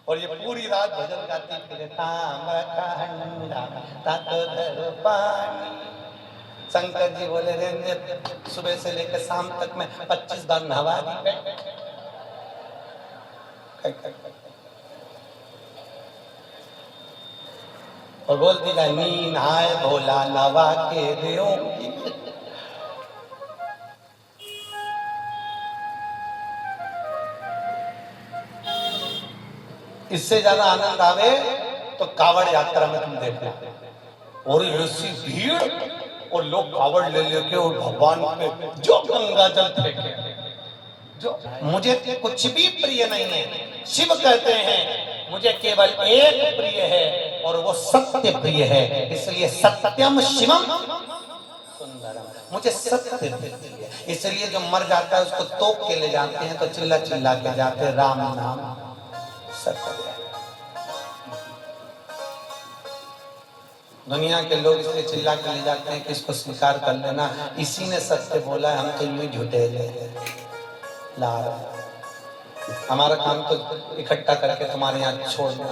और ये पूरी रात भजन गाती फिरे, तांबा का हंडा तातो धरो पानी। शंकर जी बोले रे सुबह से लेकर शाम तक में 25 बार नहवा दी। और बोलती जाए नीन आए भोला नवा के देओ। इससे ज्यादा आनंद आवे तो कावड़ यात्रा में तुम देखना, और ऐसी भीड़ और लोग कावड़ ले लेके और भगवान पे जो गंगा जल फेंके। जो मुझे कुछ भी प्रिय नहीं है, शिव कहते हैं मुझे केवल एक प्रिय है और वो सत्य प्रिय है, इसलिए सत्यम शिवम सुंदरम, मुझे सत्य प्रिय है। इसलिए जो मर जाता है उसको तोप के ले जाते हैं तो चिल्ला चिल्ला के जाते हैं राम नाम सत्य। दुनिया के लोग इसलिए चिल्ला के ले जाते हैं कि इसको स्वीकार कर लेना, इसी ने सत्य बोला है, हम तो यूं झूठे ला हमारा काम तो इकट्ठा करके तुम्हारे यहाँ छोड़ना,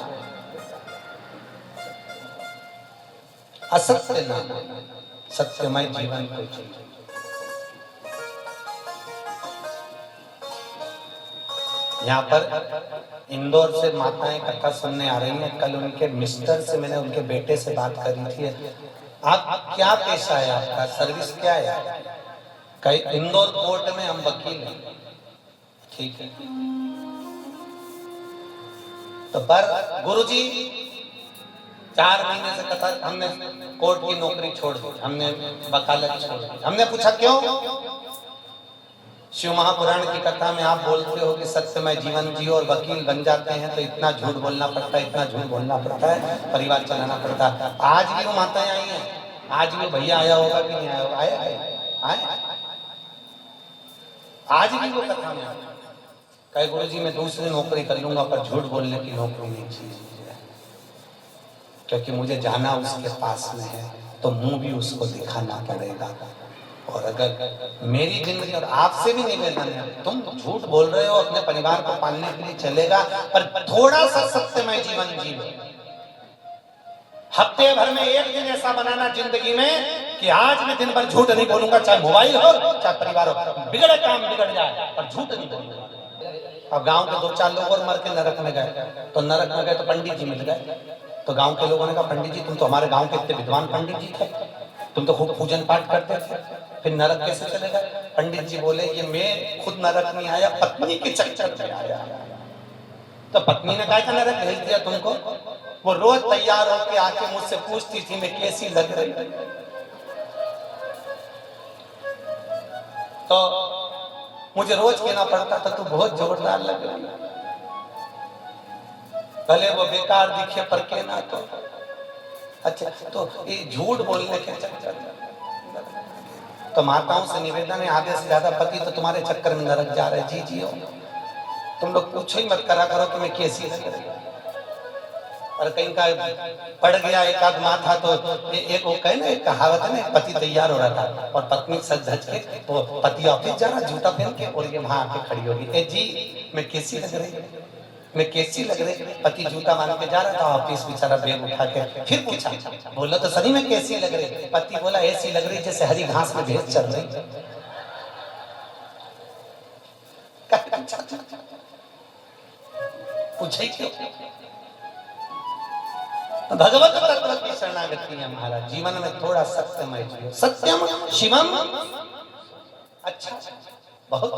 असत्य ना सत्यमय जीवन को जीना। यहाँ पर इंदौर से माताएं कथा सुनने आ रही हैं। कल उनके मिस्टर से मैंने उनके बेटे से बात करी थी। आप क्या पेशा है, आपका सर्विस क्या है? कई इंदौर कोर्ट में हम वकील हैं। ठीक है, तो पर गुरुजी 4 महीने से कथा हमने कोर्ट की नौकरी छोड़ दी, हमने वकालत छोड़ दी। हमने पूछा क्यों? शिव महापुराण की कथा में आप बोलते हो कि सत्यमय जीवन जियो और वकील बन जाते हैं तो इतना झूठ बोलना पड़ता है, इतना झूठ बोलना पड़ता है, परिवार चलाना पड़ता है। आज भी वो माताएं आई हैं, आज भी भैया आया होगा कि नहीं आया होगा? आए आज भी वो कथा में कहे गुरुजी मैं दूसरी नौकरी कर लूंगा पर झूठ बोलने की नौकरी नहीं चाहिए, क्योंकि मुझे जाना उसके पास में है तो मुंह भी उसको दिखाना पड़ेगा। और अगर मेरी जिंदगी, और आपसे भी निवेदन है, तुम झूठ बोल रहे हो अपने परिवार को पालने के लिए चलेगा, पर थोड़ा सा सत्यमय जीवन जियो। हफ्ते भर में एक दिन ऐसा बनाना जिंदगी में कि आज मैं दिन भर झूठ नहीं बोलूंगा, चाहे मोबाइल हो चाहे परिवार हो, बिगड़े काम बिगड़ जाए पर झूठ नहीं बोलूंगा। अब गांव के 2-4 लोग और मर के नरक में गए, तो नरक में गए तो पंडित जी मिल गए, तो गांव के लोगों ने कहा पंडित जी तुम तो हमारे गांव के इतने विद्वान पंडित जी थे, तुम तो खूब पूजन पाठ करते थे, फिर नरक कैसे चलेगा? पंडित जी बोले ये मैं खुद नरक नहीं आया, पत्नी के चक्कर में आया। तो पत्नी ने कहा था नरक भेज दिया तुमको? वो रोज तैयार होकर आके मुझसे पूछती थी मैं कैसी लग रही, तो मुझे रोज कहना पड़ता था तू बहुत जोरदार लग रही, भले वो बेकार दिखे पर कहना तो अच्छा। तो ये झूठ बोलने के चक्कर, तो माताओं से निवेदन है आधे से ज्यादा पति तो तुम्हारे चक्कर में नरक जा रहे। जी जियो, तुम लोग पूछो ही मत करा करो कि मैं कैसी लग रही। और कहीं का पड़ गया एक आध माथा तो एक वो कहे ना, एक कहावत है ना, पति तैयार हो रहा था और पत्नी सज धज के, तो पति ऑफिस जा रहा जूता पहन के और ये वहां आके खड़ी होगी, ए जी मैं कैसी लग रही, मैं कैसी लग रही? पति जूता मान के जा रहा था ऑफिस, बेचारा बैग उठा के फिर पूछा, बोला तो सही में कैसी लग रही? पति बोला ऐसी लग रही जैसे हरी घास में भैंस चल रही। पूछे क्यों? भगवत तत्व की शरणागति है महाराज, जीवन में थोड़ा सत्यमय जियो। सत्यम शिवम, अच्छा बहुत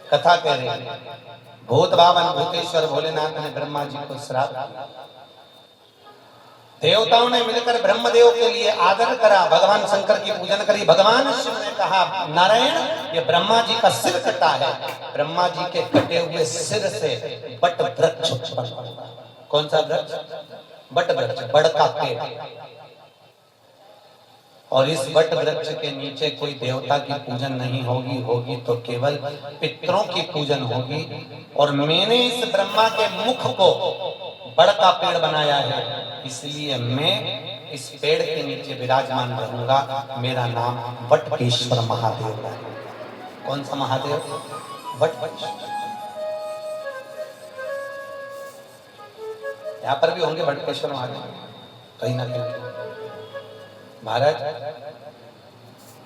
कथा कह रहे भूत बावन भूतेश्वर भोलेनाथ ने ब्रह्मा जी को श्राप दिया। देवताओं ने मिलकर ब्रह्मदेव के लिए आदर करा, भगवान शंकर की पूजन करी। भगवान शिव ने कहा नारायण ये ब्रह्मा जी का सिर कटा है। ब्रह्मा जी के कटे हुए सिर से बट वृक्ष उत्पन्न। कौन सा वृक्ष? बट वृक्ष, बड़ का पेड़। और इस बट वृक्ष के नीचे कोई देवता की पूजन नहीं होगी, होगी तो केवल पितरों की पूजन होगी। और मैंने इस ब्रह्मा के मुख को बड़ का पेड़ बनाया है, इसलिए मैं इस पेड़ के नीचे विराजमान रहूंगा। मेरा नाम वटकेश्वर महादेव है। कौन सा महादेव? वटकेश्वर। यहाँ पर भी होंगे बटकेश्वर महादेव कहीं ना कहीं। महाराज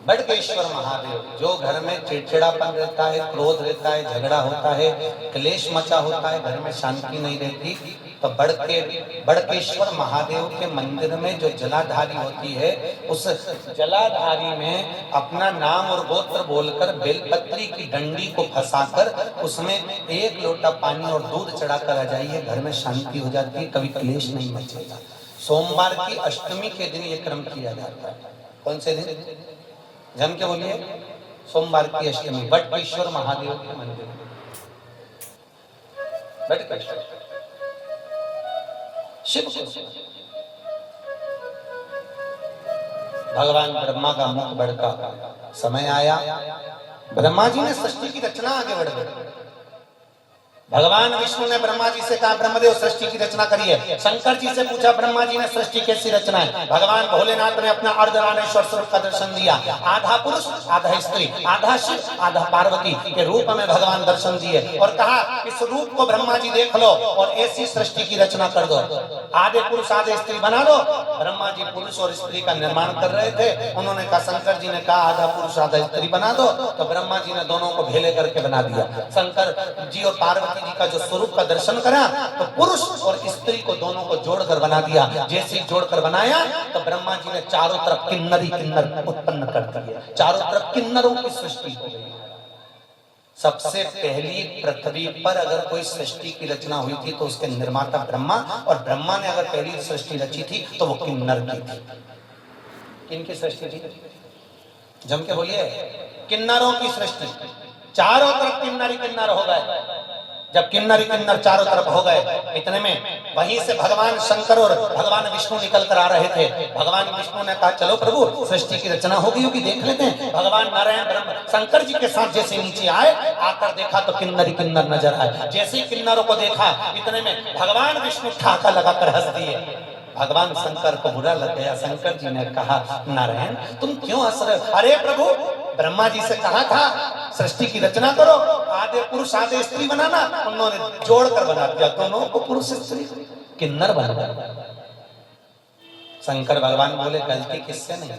बटकेश्वर महादेव, जो घर में चिड़चिड़ापन रहता है, क्रोध रहता है, झगड़ा होता है, क्लेश मचा होता है, घर में शांति नहीं रहती, तो बड़केश्वर महादेव के मंदिर में जो जलाधारी होती है, उस जलाधारी में अपना नाम और गोत्र बोलकर बेलपत्री की डंडी को फंसाकर उसमें 1 लोटा पानी और दूध चढ़ाकर आ जाइए, घर में शांति हो जाती है, कभी क्लेश नहीं मचेगा। सोमवार की अष्टमी के दिन ये क्रम किया जाता है। कौन से दिन? जम के बोलिए। सोमवार की अष्टमी, बटकेश्वर महादेव के मंदिर। बटकेश्वर शिव भगवान ब्रह्मा का मुख बड़का समय आया, ब्रह्मा जी ने सृष्टि की रचना आगे बढ़ गई। भगवान विष्णु ने ब्रह्मा जी से कहा, ब्रह्मदेव सृष्टि की रचना करिए। शंकर जी से पूछा, ब्रह्मा जी ने सृष्टि कैसी रचना है? भगवान भोलेनाथ ने अपना अर्धनारीश्वर स्वरूप का दर्शन दिया। आधा पुरुष आधा स्त्री, आधा शिव आधा पार्वती के रूप में भगवान दर्शन दिए और कहा, इस रूप को ब्रह्मा जी देख लो और ऐसी सृष्टि की रचना कर दो। आधे पुरुष आधे स्त्री बना दो। ब्रह्मा जी पुरुष और स्त्री का निर्माण कर रहे थे, उन्होंने कहा, शंकर जी ने कहा आधा पुरुष आधा स्त्री बना दो, तो ब्रह्मा जी ने दोनों को भेले करके बना दिया। शंकर जी और पार्वती जी का जो स्वरूप का दर्शन करा तो पुरुष और स्त्री को दोनों को जोड़कर बना दिया। जैसे जोड़कर बनाया तो ब्रह्मा जी ने चारों तरफ किन्नरी किन्नर उत्पन्न कर दिए, चारों तरफ किन्नरों की सृष्टि हो गई। सबसे पहली पृथ्वी पर अगर कोई सृष्टि की रचना हुई थी तो उसके निर्माता ब्रह्मा, और ब्रह्मा ने अगर पहली सृष्टि रची थी तो वो किन्नर की थी। किनकी सृष्टि थी? जम के बोलिए। किन्नरों की सृष्टि। चारों तरफ किन्नरी किन्नर हो गए। जब किन्नरी किन्नर चारों तरफ हो गए, इतने में वहीं से भगवान शंकर और भगवान विष्णु निकल कर आ रहे थे। भगवान विष्णु ने कहा, चलो प्रभु सृष्टि की रचना होगी होगी, देख लेते हैं। भगवान नारायण ब्रह्म शंकर जी के साथ जैसे नीचे आए, आकर देखा तो किन्नरी किन्नर नजर आए। जैसे ही किन्नरों को देखा, इतने में भगवान विष्णु ठाका लगाकर हंस दिए। भगवान शंकर को बुरा लग गया। शंकर जी ने कहा, नारायण तुम क्यों हंस रहे हो? अरे प्रभु, ब्रह्मा जी से कहा था सृष्टि की रचना करो, आधे पुरुष आधे स्त्री बनाना, उन्होंने जोड़कर बना दिया, दोनों को पुरुष स्त्री किन्नर बना दिया। शंकर भगवान बोले, गलती किससे नहीं,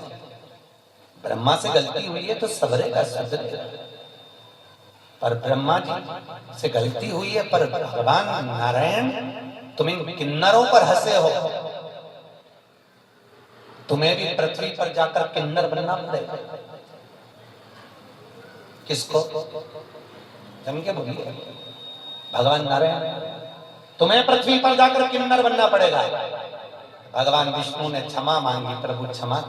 ब्रह्मा से गलती हुई है तो सबरेगा सुधरेगा, पर ब्रह्मा जी से गलती हुई है, पर भगवान नारायण तुम इन किन्नरों पर हंसे हो, तुम्हें भी पृथ्वी पर जाकर किन्नर बनना पड़ेगा। किसको? जम के बोलिए। भगवान नारायण, तुम्हें पृथ्वी पर जाकर किन्नर बनना पड़ेगा। भगवान विष्णु ने क्षमा मांगी, प्रभु क्षमा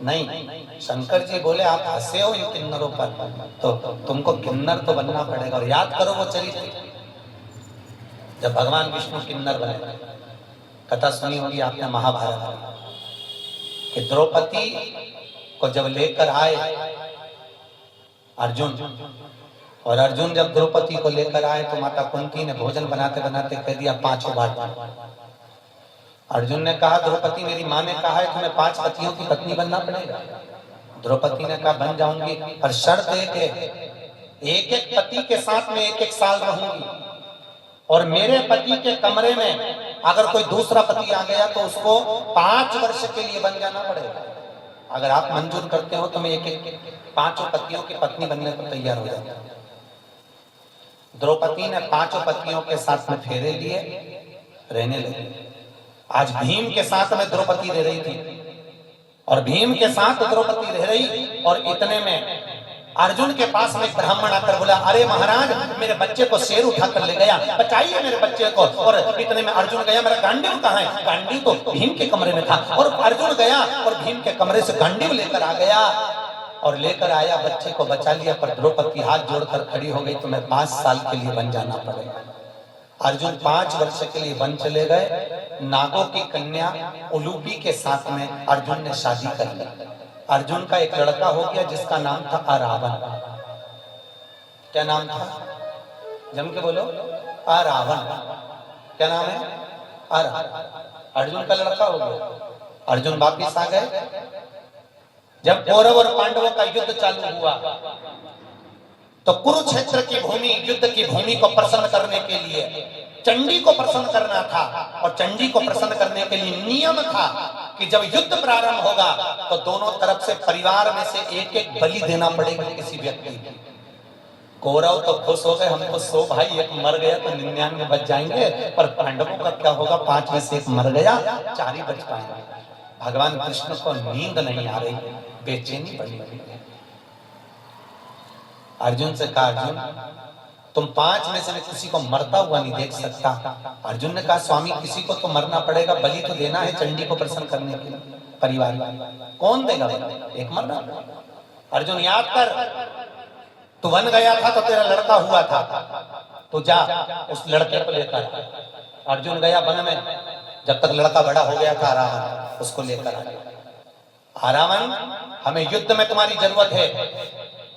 नहीं। शंकर जी बोले, आप हंसे हो इन किन्नरों पर, तो तुमको किन्नर तो बनना पड़ेगा। और याद करो वो चरित्र, जब भगवान विष्णु किन्नर बने, कथा सुनी होगी आपने महाभारत कि द्रौपदी को जब लेकर आए अर्जुन, और अर्जुन जब द्रौपदी को लेकर आए तो माता कुंती ने भोजन बनाते बनाते कह दिया 5 बार। अर्जुन ने कहा, द्रौपदी मेरी माँ ने कहा है तुम्हें 5 पतियों की पत्नी बनना पड़ेगा। द्रौपदी ने कहा, बन जाऊंगी, पर शर्त एक एक पति के साथ में 1-1 साल रहूंगी, और मेरे पति के कमरे में अगर कोई दूसरा पति आ गया तो उसको 5 वर्ष के लिए बन जाना पड़ेगा। अगर आप मंजूर करते हो तो मैं 5 पतियों की पत्नी बनने को तैयार हो जाता। द्रौपदी ने 5 पतियों के साथ में फेरे लिए, रहने लगी। आज भीम के साथ में द्रौपदी रह रही थी, और भीम के साथ द्रौपदी रह रही, और इतने में अर्जुन के पास में एक ब्राह्मण आकर बोला, अरे महाराज मेरे बच्चे को शेर उठाकर ले गया, बचाइए मेरे बच्चे को। और इतने में अर्जुन गया, मेरा गांडीव कहाँ है? गांडीव तो भीम के कमरे में था। और अर्जुन गया और भीम के कमरे से गांडीव लेकर आ गया, और लेकर आया, बच्चे को बचा लिया। पर द्रौपदी हाथ जोड़कर खड़ी हो गई, तुम्हें 5 साल के लिए बन जाना पड़ेगा। अर्जुन 5 वर्ष के लिए वन चले गए। नागों की कन्या उलूपी के साथ में अर्जुन ने शादी कर ली। अर्जुन का एक लड़का हो गया जिसका नाम था अरावण। क्या नाम था? जम के बोलो। अरावण। क्या नाम है? अर्जुन का लड़का हो गया। अर्जुन वापिस आ गए। जब कौरव और पांडवों का युद्ध चालू हुआ तो कुरुक्षेत्र की भूमि, युद्ध की भूमि को प्रसन्न करने के लिए चंडी को प्रसन्न करना था, और चंडी को प्रसन्न करने के लिए नियम था कि जब युद्ध प्रारंभ होगा तो दोनों तरफ से परिवार में से एक एक बलि देना पड़ेगा किसी व्यक्ति को। कौरव तो खुश हो गए, हमको 100 भाई, एक मर गया तो 99 बच जाएंगे, पर पांडवों का क्या होगा, 5 में से एक मर गया, 4 ही बच पाएंगे। भगवान कृष्ण को नींद नहीं आ रही, बेचैनी पड़ी हुई है। अर्जुन से कहा, अर्जुन तुम 5 में से मैं किसी को मरता हुआ नहीं देख सकता। अर्जुन ने कहा, स्वामी किसी को तो मरना पड़ेगा, बलि तो देना है चंडी को प्रसन्न करने के लिए। परिवार कौन देगा बलि? एक मरना। अर्जुन याद कर, तू वन गया था तो तेरा लड़का हुआ था, तो जा उस लड़के को लेकर। अर्जुन गया वन में, जब तक लड़का बड़ा हो गया था रावण, उसको लेकर आ। रावण, हमें युद्ध में तुम्हारी जरूरत है।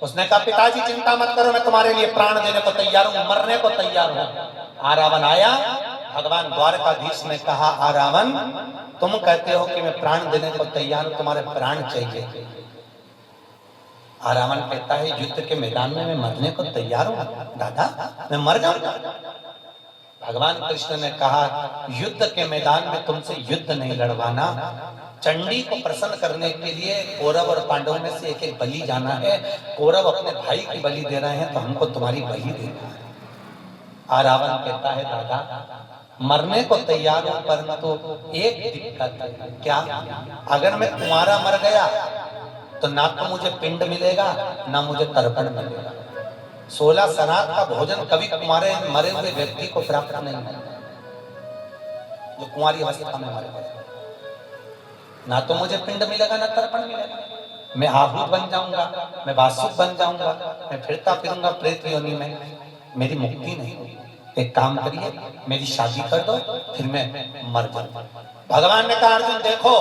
उसने कहा, पिताजी चिंता मत करो, मैं तुम्हारे लिए प्राण देने को तैयार हूं, मरने को तैयार हूं। रावण आया, भगवान द्वारकाधीश ने कहा, रावण तुम कहते हो कि मैं प्राण देने को तैयार हूं, तुम्हारे प्राण चाहिए। रावण कहता है, युद्ध के मैदान में मैं मरने को तैयार हूं दादा, मैं मर जाऊंगा। भगवान कृष्ण ने कहा, युद्ध के मैदान में तुमसे युद्ध नहीं लड़वाना, चंडी को प्रसन्न करने के लिए कौरव और पांडवों में से एक एक बलि जाना है। कौरव अपने भाई की बलि दे रहे हैं, तो हमको तुम्हारी बलि देना है। रावण कहता है, दादा मरने को तैयार हूं, परंतु एक दिक्कत है। क्या? अगर मैं तुम्हारा मर गया तो ना तो मुझे पिंड मिलेगा, ना मुझे तर्पण मिलेगा। 16 सराध का भोजन कभी तुम्हारे मरे हुए व्यक्ति को प्राप्त नहीं है, जो कुंवारी अवस्था में मरे गए। ना तो मुझे पिंड मिलेगा, ना तर्पण मिलेगा। मैं आहूत बन जाऊंगा, मैं वासुक बन जाऊंगा, मैं फिरता फिरूंगा प्रेत योनि में, मेरी मुक्ति नहीं होगी। एक काम करिए, मेरी शादी कर दो, फिर मैं मर जाऊंगा। भगवान ने कहा, अर्जुन देखो,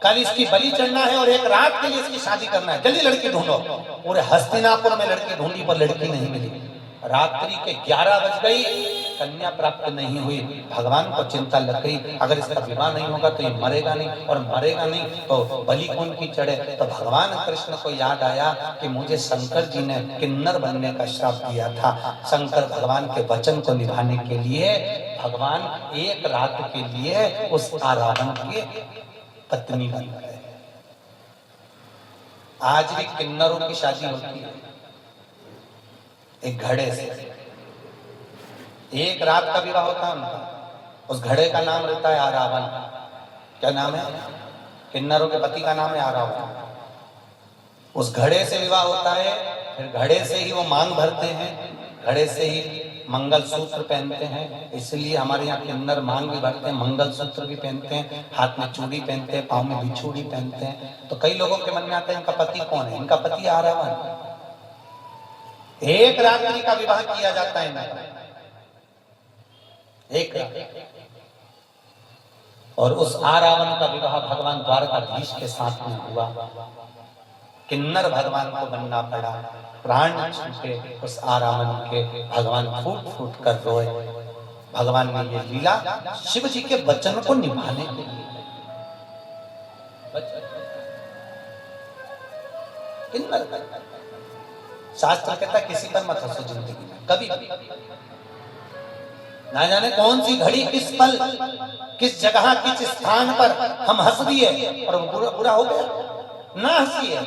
कल इसकी बलि चढ़ना है और एक रात के लिए इसकी शादी करना है, जल्दी लड़की ढूंढो। पूरे हस्तिनापुर में लड़की ढूंढी, पर लड़की नहीं मिली। रात्रि के 11 बज गई, कन्या प्राप्त नहीं हुई। भगवान को चिंता लग गई, अगर इसका विवाह नहीं होगा तो ये मरेगा नहीं, और मरेगा नहीं तो बलि कौन की चढ़े। तो भगवान कृष्ण को याद आया कि मुझे शंकर जी ने किन्नर बनने का श्राप दिया था। शंकर भगवान के वचन को निभाने के लिए भगवान एक रात के लिए उस रावण की पत्नी बन गए। आज भी किन्नरों की शादी होती है एक घड़े से, एक रात का विवाह होता है उनका। उस घड़े का नाम रहता है आरावन। क्या नाम है? किन्नरों के पति का नाम है आरावन। उस घड़े से विवाह होता है, फिर घड़े से ही वो मांग भरते हैं, घड़े से ही मंगल सूत्र पहनते हैं। इसलिए हमारे यहाँ किन्नर मांग भी भरते हैं, मंगल सूत्र भी पहनते हैं, हाथ में चूड़ी पहनते हैं, पाँव में बिछूड़ी पहनते हैं। तो कई लोगों के मन में आता है इनका पति कौन है? इनका पति आरावन। एक रात्रि का विवाह किया जाता है, एक रात। और उस आरावन का विवाह भगवान द्वारकाधीश के साथ में हुआ। किन्नर भगवान को बनना पड़ा, प्राण छूटे उस आरावन के। भगवान फूट फूट कर रोए। भगवान ने ये लीला शिव जी के वचन को निभाने के लिए। किन्नर शास्त्र कहता किसी पर मत हंसो जिंदगी में कभी भी। ना जाने कौन सी घड़ी, किस पल, किस जगह, किस स्थान पर हम हंस दिए और बुरा बुरा हो गया। ना हंसिए,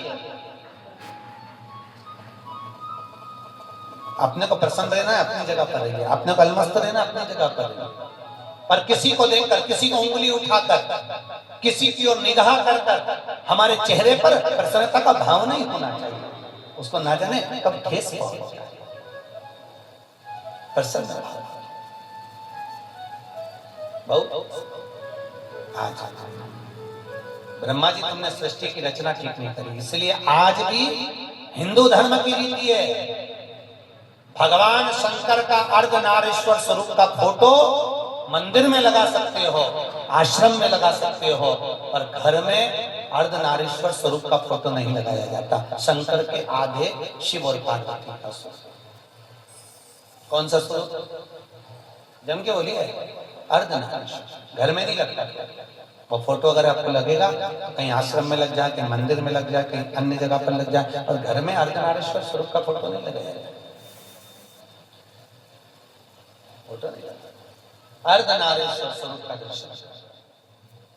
अपने को प्रसन्न रहना है, अपनी जगह पर रहिए। अपने को अलमस्त रहना, अपनी जगह पर रहिए। पर किसी को देखकर, किसी को उंगली उठाकर, किसी की ओर निगाह कर हमारे चेहरे पर प्रसन्नता का भाव नहीं होना चाहिए। उसको ना जाने कब ठेस पहुंचे। प्रसन्न बहुत आज ब्रह्मा जी तुमने सृष्टि की रचना ठीक नहीं करी, इसलिए आज भी हिंदू धर्म की रीति है भगवान शंकर का अर्धनारीश्वर स्वरूप का फोटो मंदिर में लगा सकते हो, आश्रम में लगा सकते हो, पर घर में अर्धनारीश्वर स्वरूप का फोटो नहीं लगाया जाता। शंकर के आधे शिव और पार्वती का स्वरूप। कौन सा स्वरूप? जम के बोलिए, अर्धनारीश्वर। घर में नहीं लगता वो फोटो। अगर आपको लगेगा तो कहीं आश्रम में लग जाए, कहीं मंदिर में लग जाए, कहीं अन्य जगह पर लग जाए, और घर में अर्धनारीश्वर स्वरूप का फोटो नहीं लगाया जाए। फोटो नहीं लगा। अर्धनारीश्वर स्वरूप का दर्शन,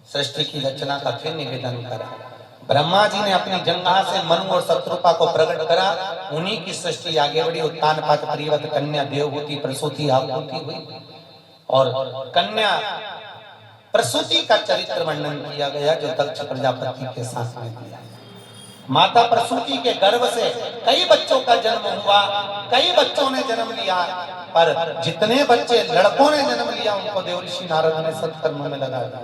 सृष्टि की रचना का फिर निवेदन करा। ब्रह्मा जी ने अपनी जंघा से मनु और शत्रुपा को प्रकट करा, उन्हीं की सृष्टि आगे बढ़ी। उत्तान पात परिवत कन्या देवहूति प्रसूति आहुति हुई और कन्या प्रसूति का चरित्र वर्णन किया गया जो दक्ष प्रजापति के साथ में दिया। माता प्रसूति के गर्भ से कई बच्चों का जन्म हुआ, कई बच्चों ने जन्म लिया, पर जितने बच्चे लड़कों ने जन्म लिया उनको देवऋषि नारद ने सत्कर्म में लगा दिया,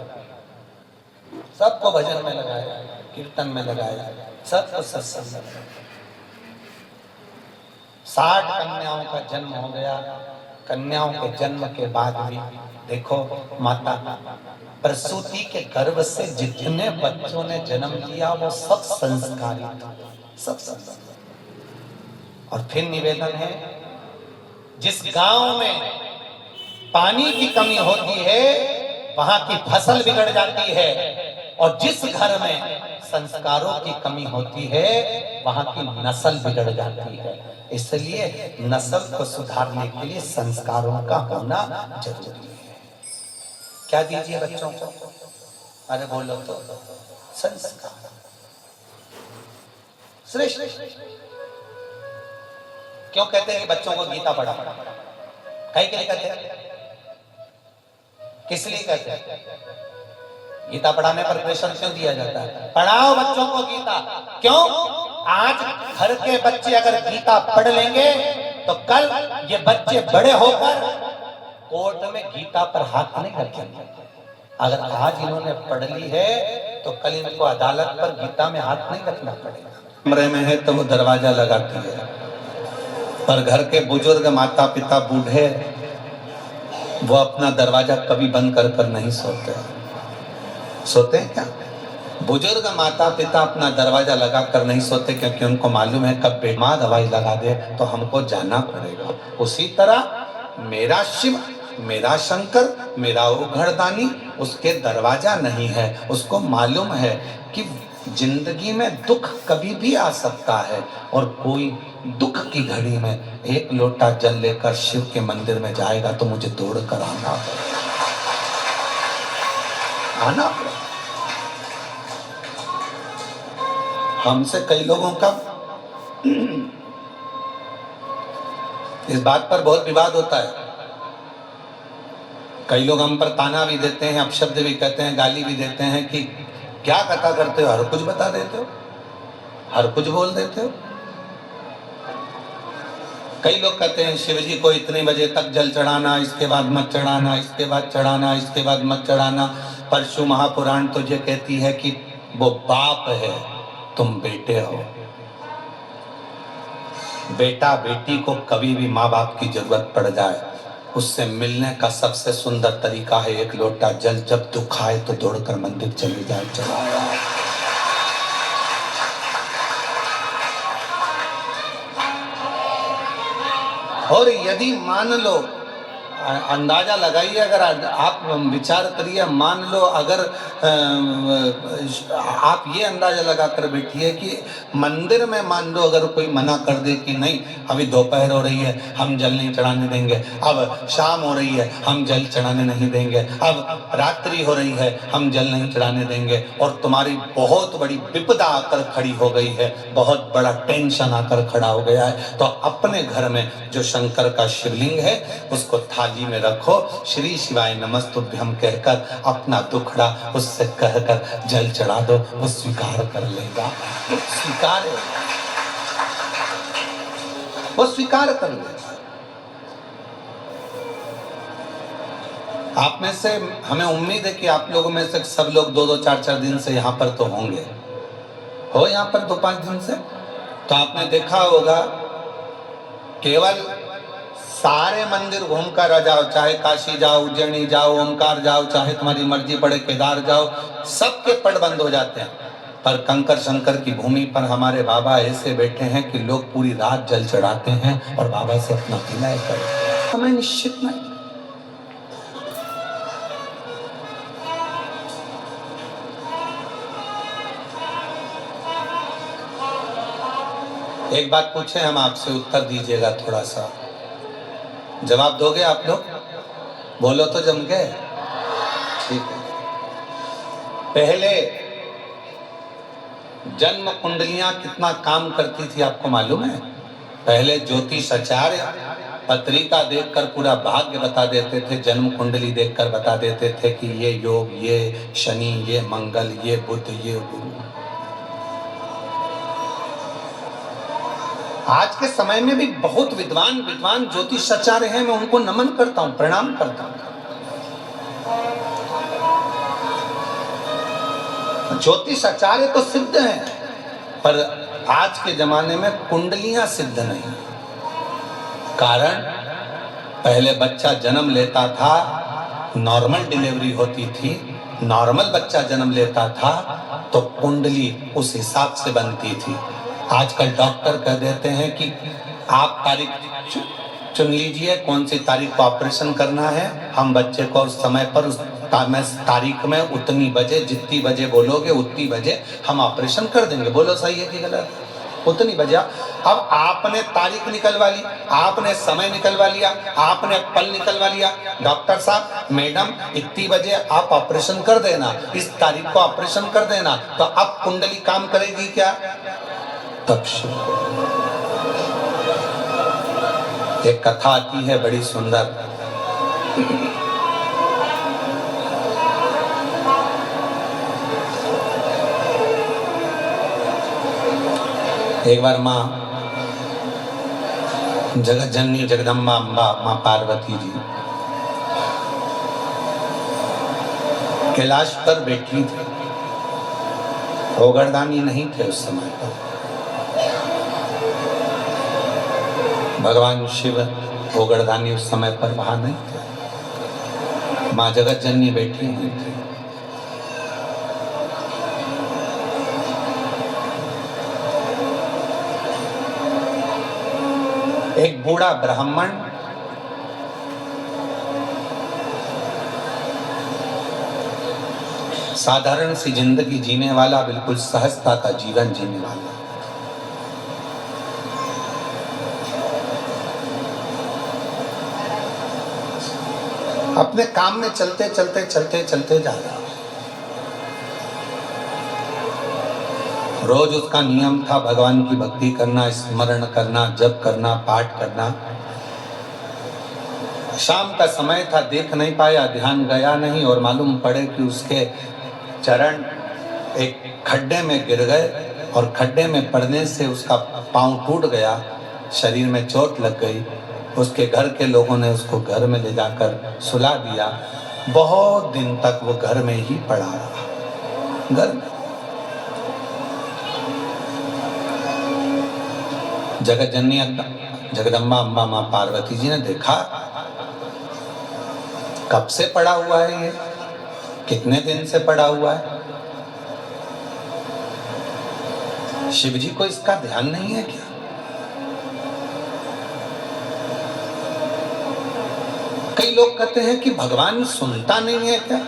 सबको भजन में लगाया, कीर्तन में लगाया, सबको सत्संग में लगाया। 60 कन्याओं का जन्म हो गया। कन्याओं के जन्म के बाद भी देखो माता प्रसूति के गर्भ से जितने बच्चों ने जन्म लिया वो सब संस्कारित, सब संस्कार। और फिर निवेदन है, जिस गांव में पानी की कमी होती है वहां की फसल बिगड़ जाती है, और जिस घर में संस्कारों की कमी होती है वहां की नस्ल बिगड़ जाती है। इसलिए नस्ल को सुधारने के लिए संस्कारों का होना जरूरी है। क्या दीजिए बच्चों को? अरे बोलो तो, संस्कार श्रेष्ठ। क्यों कहते हैं कि बच्चों को गीता पढ़ा? कई के लिए कहते हैं? किस लिए कहते हैं? गीता पढ़ाने पर प्रेशर क्यों दिया जाता है? पढ़ाओ बच्चों को गीता। क्यों? आज घर के बच्चे अगर गीता पढ़ लेंगे तो कल ये बच्चे बड़े होकर कोर्ट में गीता पर हाथ नहीं रखेंगे। अगर आज इन्होंने पढ़ ली है तो कल इनको अदालत पर गीता में हाथ नहीं रखना पड़ेगा। कमरे में है तो वो दरवाजा लगाती है, पर घर के बुजुर्ग माता पिता बूढ़े वो अपना दरवाजा कभी बंद कर कर नहीं सोते। सोते हैं क्या? बुजुर्ग माता पिता अपना दरवाजा लगा कर नहीं सोते, क्योंकि उनको मालूम है कब बेमा दवाई लगा दे तो हमको जाना पड़ेगा। उसी तरह मेरा शिव, मेरा शंकर, मेरा उघड़दानी, उसके दरवाजा नहीं है। उसको मालूम है कि जिंदगी में दुख कभी भी आ सकता है, और कोई दुख की घड़ी में एक लोटा जल लेकर शिव के मंदिर में जाएगा तो मुझे दौड़ कर आना पड़ेगा। हमसे कई लोगों का इस बात पर बहुत विवाद होता है। कई लोग हम पर ताना भी देते हैं, अपशब्द भी कहते हैं, गाली भी देते हैं कि क्या कथा करते हो, हर कुछ बता देते हो, हर कुछ बोल देते हो। कई लोग कहते हैं शिव जी को इतने बजे तक जल चढ़ाना, इसके बाद मत चढ़ाना, इसके बाद चढ़ाना, इसके बाद मत चढ़ाना। परशु महापुराण तो ये कहती है कि वो बाप है, तुम बेटे हो। बेटा बेटी को कभी भी माँ बाप की जरूरत पड़ जाए, उससे मिलने का सबसे सुंदर तरीका है एक लोटा जल। जब दुख आए तो दौड़कर मंदिर चले जाए, चढ़ाया। और यदि मान लो, अंदाजा लगाइए, अगर आप विचार करिए, मान लो अगर आप ये अंदाजा लगाकर बैठिए कि मंदिर में मान लो अगर कोई मना कर दे कि नहीं अभी दोपहर हो रही है हम जल नहीं चढ़ाने देंगे, अब शाम हो रही है हम जल चढ़ाने नहीं देंगे, अब रात्रि हो रही है हम जल नहीं चढ़ाने देंगे, और तुम्हारी बहुत बड़ी विपदा आकर खड़ी हो गई है, बहुत बड़ा टेंशन आकर खड़ा हो गया है, तो अपने घर में जो शंकर का शिवलिंग है उसको थाली में रखो, श्री शिवाय नमस्तुभ्यम कहकर अपना दुखड़ा उससे कहकर जल चढ़ा दो, वो स्वीकार कर लेगा। स्वीकार है, वो स्वीकार कर लेगा। आप में से हमें उम्मीद है कि आप लोगों में से सब लोग 2-2, 4-4 दिन से यहाँ पर तो होंगे, हो यहाँ पर 2-5 दिन से, तो आपने देखा होगा केवल सारे मंदिर घूम कर आ जाओ, चाहे काशी जाओ, उज्जैनी जाओ, ओमकार जाओ, चाहे तुम्हारी मर्जी पड़े केदार जाओ, सबके पट बंद हो जाते हैं। पर कंकर शंकर की भूमि पर हमारे बाबा ऐसे बैठे हैं कि लोग पूरी रात जल चढ़ाते हैं और बाबा से अपना विनय करते हैं। हमें निश्चित नहीं। एक बात पूछे हम आपसे, उत्तर दीजिएगा थोड़ा सा। जवाब दोगे आप लोग? बोलो तो जम के। ठीक है। पहले जन्म कुंडलियां कितना काम करती थी आपको मालूम है? पहले ज्योतिष आचार्य पत्रिका देखकर पूरा भाग्य बता देते थे, जन्म कुंडली देखकर बता देते थे कि ये योग, ये शनि, ये मंगल, ये बुध, ये गुरु। आज के समय में भी बहुत विद्वान ज्योतिष आचार्य हैं, मैं उनको नमन करता हूं, प्रणाम करता हूं। ज्योतिष आचार्य तो सिद्ध हैं, पर आज के जमाने में कुंडलियां सिद्ध नहीं। कारण पहले बच्चा जन्म लेता था, नॉर्मल डिलीवरी होती थी, नॉर्मल बच्चा जन्म लेता था तो कुंडली उस हिसाब से बनती थी। आजकल डॉक्टर कह देते हैं कि आप तारीख चुन लीजिए, कौन सी तारीख को ऑपरेशन करना है, हम बच्चे को उस समय पर उस तारीख में उतनी बजे, जितनी बजे बोलोगे उतनी बजे हम ऑपरेशन कर देंगे। बोलो सही है कि गलत? उतनी बजे। अब आपने तारीख निकलवा ली, आपने समय निकलवा लिया, आपने पल निकलवा लिया, डॉक्टर साहब, मैडम इतनी बजे आप ऑपरेशन कर देना, इस तारीख को ऑपरेशन कर देना, तो अब कुंडली काम करेगी क्या? तब एक कथा आती है बड़ी सुंदर। एक बार माँ जगत जननी जगदम्बा अम्बा माँ पार्वती जी कैलाश पर बैठी थी। ओगरदानी नहीं थे उस समय पर। भगवान शिव ओगरदानी उस समय पर वहां नहीं थे। माँ जगत जननी बैठी हुई थी। एक बूढ़ा ब्राह्मण साधारण सी जिंदगी जीने वाला, बिल्कुल सहजता का जीवन जीने वाला, अपने काम में चलते जा रहा। रोज उसका नियम था भगवान की भक्ति करना, स्मरण करना, जप करना, पाठ करना। शाम का समय था, देख नहीं पाया, ध्यान गया नहीं, और मालूम पड़े कि उसके चरण एक खड्डे में गिर गए और खड्डे में पड़ने से उसका पांव टूट गया, शरीर में चोट लग गई। उसके घर के लोगों ने उसको घर में ले जाकर सुला दिया। बहुत दिन तक वो घर में ही पड़ा रहा। घर में जगत जननी जगदम्बा अम्बा माँ पार्वती जी ने देखा, कब से पड़ा हुआ है ये, कितने दिन से पड़ा हुआ है, शिव जी को इसका ध्यान नहीं है क्या? कई लोग कहते हैं कि भगवान सुनता नहीं है क्या?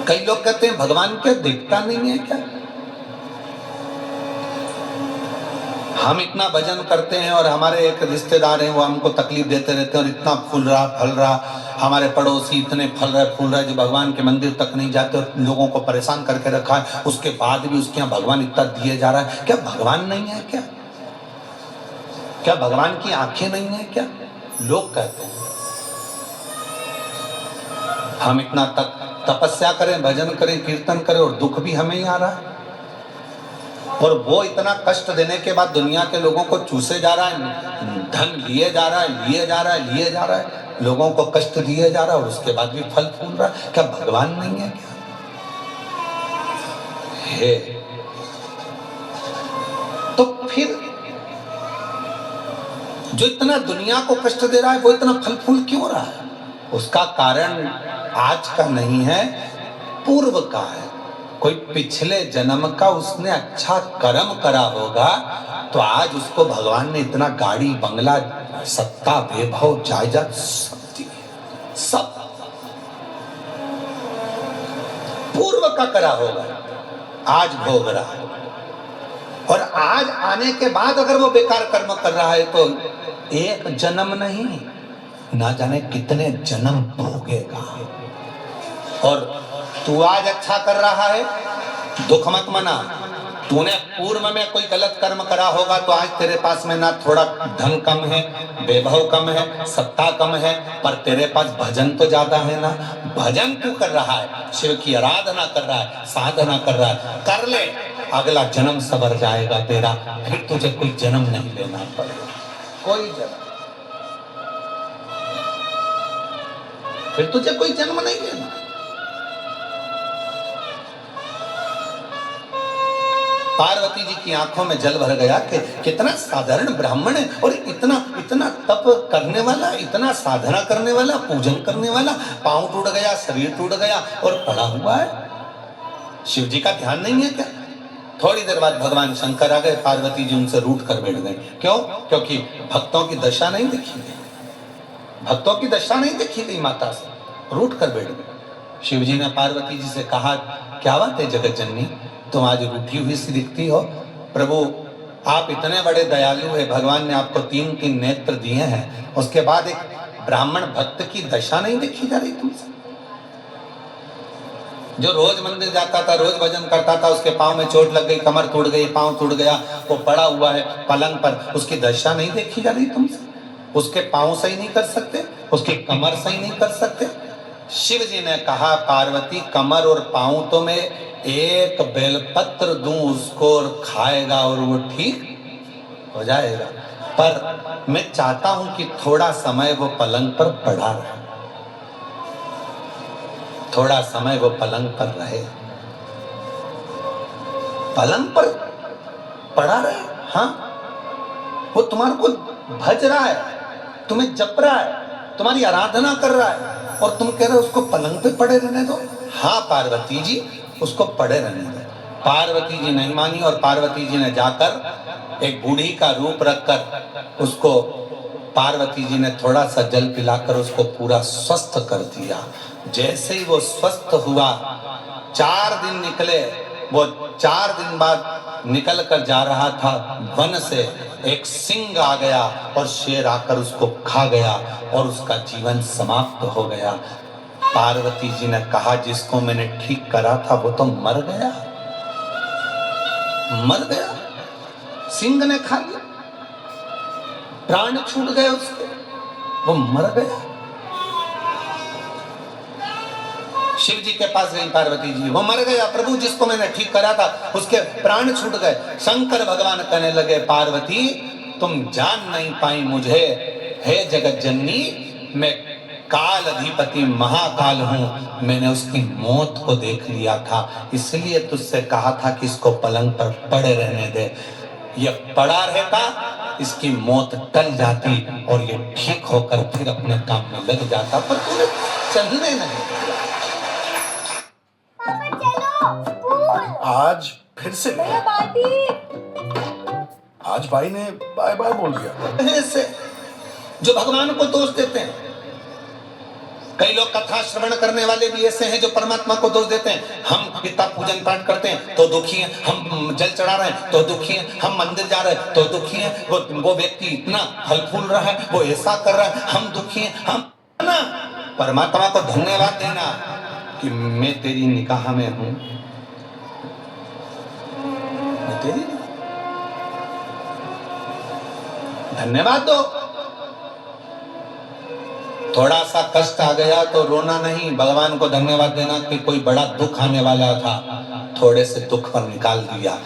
कई लोग कहते हैं भगवान क्या दिखता नहीं है क्या? हम इतना भजन करते हैं और हमारे एक रिश्तेदार हैं, वो हमको तकलीफ देते रहते हैं, और इतना फूल रहा फल रहा, हमारे पड़ोसी इतने फल रहे फूल रहे जो भगवान के मंदिर तक नहीं जाते और लोगों को परेशान करके रखा है, उसके बाद भी उसके यहाँ भगवान इतना दिए जा रहा है। क्या भगवान नहीं है क्या? क्या भगवान की आंखें नहीं है क्या? लोग कहते हैं। हम इतना तपस्या करें, भजन करें, कीर्तन करें, और दुख भी हमें ही आ रहा है, और वो इतना कष्ट देने के बाद दुनिया के लोगों को चूसे जा रहा है, धन लिए जा रहा है, लोगों को कष्ट दिए जा रहा है, और उसके बाद भी फल फूल रहा है। क्या भगवान नहीं है क्या? है तो फिर जो इतना दुनिया को कष्ट दे रहा है वो इतना फल फूल क्यों रहा है? उसका कारण आज का नहीं है, पूर्व का है। कोई पिछले जन्म का उसने अच्छा कर्म करा होगा, तो आज उसको भगवान ने इतना गाड़ी बंगला सत्ता वैभव जायदाद सब पूर्व का करा होगा, आज भोग रहा है। और आज आने के बाद अगर वो बेकार कर्म कर रहा है तो एक जन्म नहीं, ना जाने कितने जन्म भोगेगा। और तू आज अच्छा कर रहा है, दुख मत मना। तूने पूर्व में कोई गलत कर्म करा होगा तो आज तेरे पास में ना थोड़ा धन कम है, वैभव कम है, सत्ता कम है, पर तेरे पास भजन तो ज्यादा है ना। भजन तू कर रहा है, शिव की आराधना कर रहा है, साधना कर रहा है, कर ले, अगला जन्म सवर जाएगा तेरा, फिर तुझे कोई जन्म नहीं लेना पड़ेगा, कोई जन्म, फिर तुझे कोई जन्म नहीं लेना। पार्वती जी की आंखों में जल भर गया कि कितना साधारण ब्राह्मण है और इतना इतना तप करने वाला, इतना साधना करने वाला, पूजन करने वाला, पांव टूट गया, शरीर टूट गया और पड़ा हुआ है। शिव जी का ध्यान नहीं है क्या? थोड़ी देर बाद भगवान शंकर आ गए, पार्वती जी उनसे रूठ कर बैठ गए। क्यों? क्योंकि भक्तों की दशा नहीं देखी गई, भक्तों की दशा नहीं देखी गई, माता से रूठ कर बैठ गए। शिव जी ने पार्वती जी से कहा, क्या बात है जगत जननी, तुम आज रूठी हुई सी दिखती हो। प्रभु आप इतने बड़े दयालु है, भगवान ने आपको 3-3 नेत्र दिए हैं, उसके बाद एक ब्राह्मण भक्त की दशा नहीं देखी जा रही तुमसे? जो रोज मंदिर जाता था, रोज भजन करता था, उसके पांव में चोट लग गई, कमर टूट गई, पांव टूट गया, वो पड़ा हुआ है पलंग पर, उसकी दशा नहीं देखी जा रही तुमसे? उसके पांव सही नहीं कर सकते, उसकी कमर सही नहीं कर सकते? शिव जी ने कहा, पार्वती कमर और पांव तो मैं एक बेलपत्र दूं उसको और खाएगा और वो ठीक हो जाएगा, पर मैं चाहता हूं कि थोड़ा समय वो पलंग पर पड़ा रहे, थोड़ा समय वो पलंग पर रहे, पलंग पर पड़ा रहे। हाँ, वो तुम्हारे को भज रहा है, तुम्हें जप रहा है, तुम्हारी आराधना कर रहा है, और तुम कह रहे हो उसको पलंग पे पड़े रहने दो। हाँ पार्वती जी, उसको पड़े रहने दो। पार्वती जी नहीं मानी और पार्वती जी ने जाकर एक बूढ़ी का रूप रखकर उसको, पार्वती जी ने थोड़ा सा जल पिलाकर उसको पूरा स्वस्थ कर दिया। जैसे ही वो स्वस्थ हुआ, 4 दिन निकले, वो 4 दिन बाद निकल कर जा रहा था, वन से एक सिंह आ गया और शेर आकर उसको खा गया और उसका जीवन समाप्त हो गया। पार्वती जी ने कहा, जिसको मैंने ठीक करा था वो तो मर गया, मर गया, सिंह ने खा लिया, प्राण छूट गए उसके, वो मर गया। शिव जी के पास गई पार्वती जी, वो मर गया प्रभु, जिसको मैंने ठीक करा था उसके प्राण छूट गए। शंकर भगवान कहने लगे, पार्वती तुम जान नहीं पाई मुझे, हे जगत जननी, मैं काल अधिपति महाकाल हूं, मैंने उसकी मौत को देख लिया था, इसलिए तुझसे कहा था कि इसको पलंग पर पड़े रहने दे। ये पड़ा रहता, इसकी मौत टल जाती और ये ठीक होकर फिर अपने काम में लग जाता, पर तूने चलने नहीं दिया। आज फिर से आज भाई ने बाय बाय बोल दिया। ऐसे जो भगवान को दोष देते हैं, कई लोग कथा श्रवण करने वाले भी ऐसे हैं जो परमात्मा को दोष देते हैं। हम गीता पूजन पाठ करते हैं तो दुखी हैं, हम जल चढ़ा रहे हैं तो दुखी हैं, हम मंदिर जा रहे हैं तो दुखी हैं, वो व्यक्ति इतना फल फूल रहा है, वो ऐसा कर रहा है, हम दुखी हैं। हम ना परमात्मा को धन्यवाद देना कि मैं तेरी निगाह में हूं, मैं तेरी, धन्यवाद दो। थोड़ा सा कष्ट आ गया तो रोना नहीं, भगवान को धन्यवाद देना कि कोई बड़ा दुख आने वाला था, थोड़े से दुख पर निकाल दिया।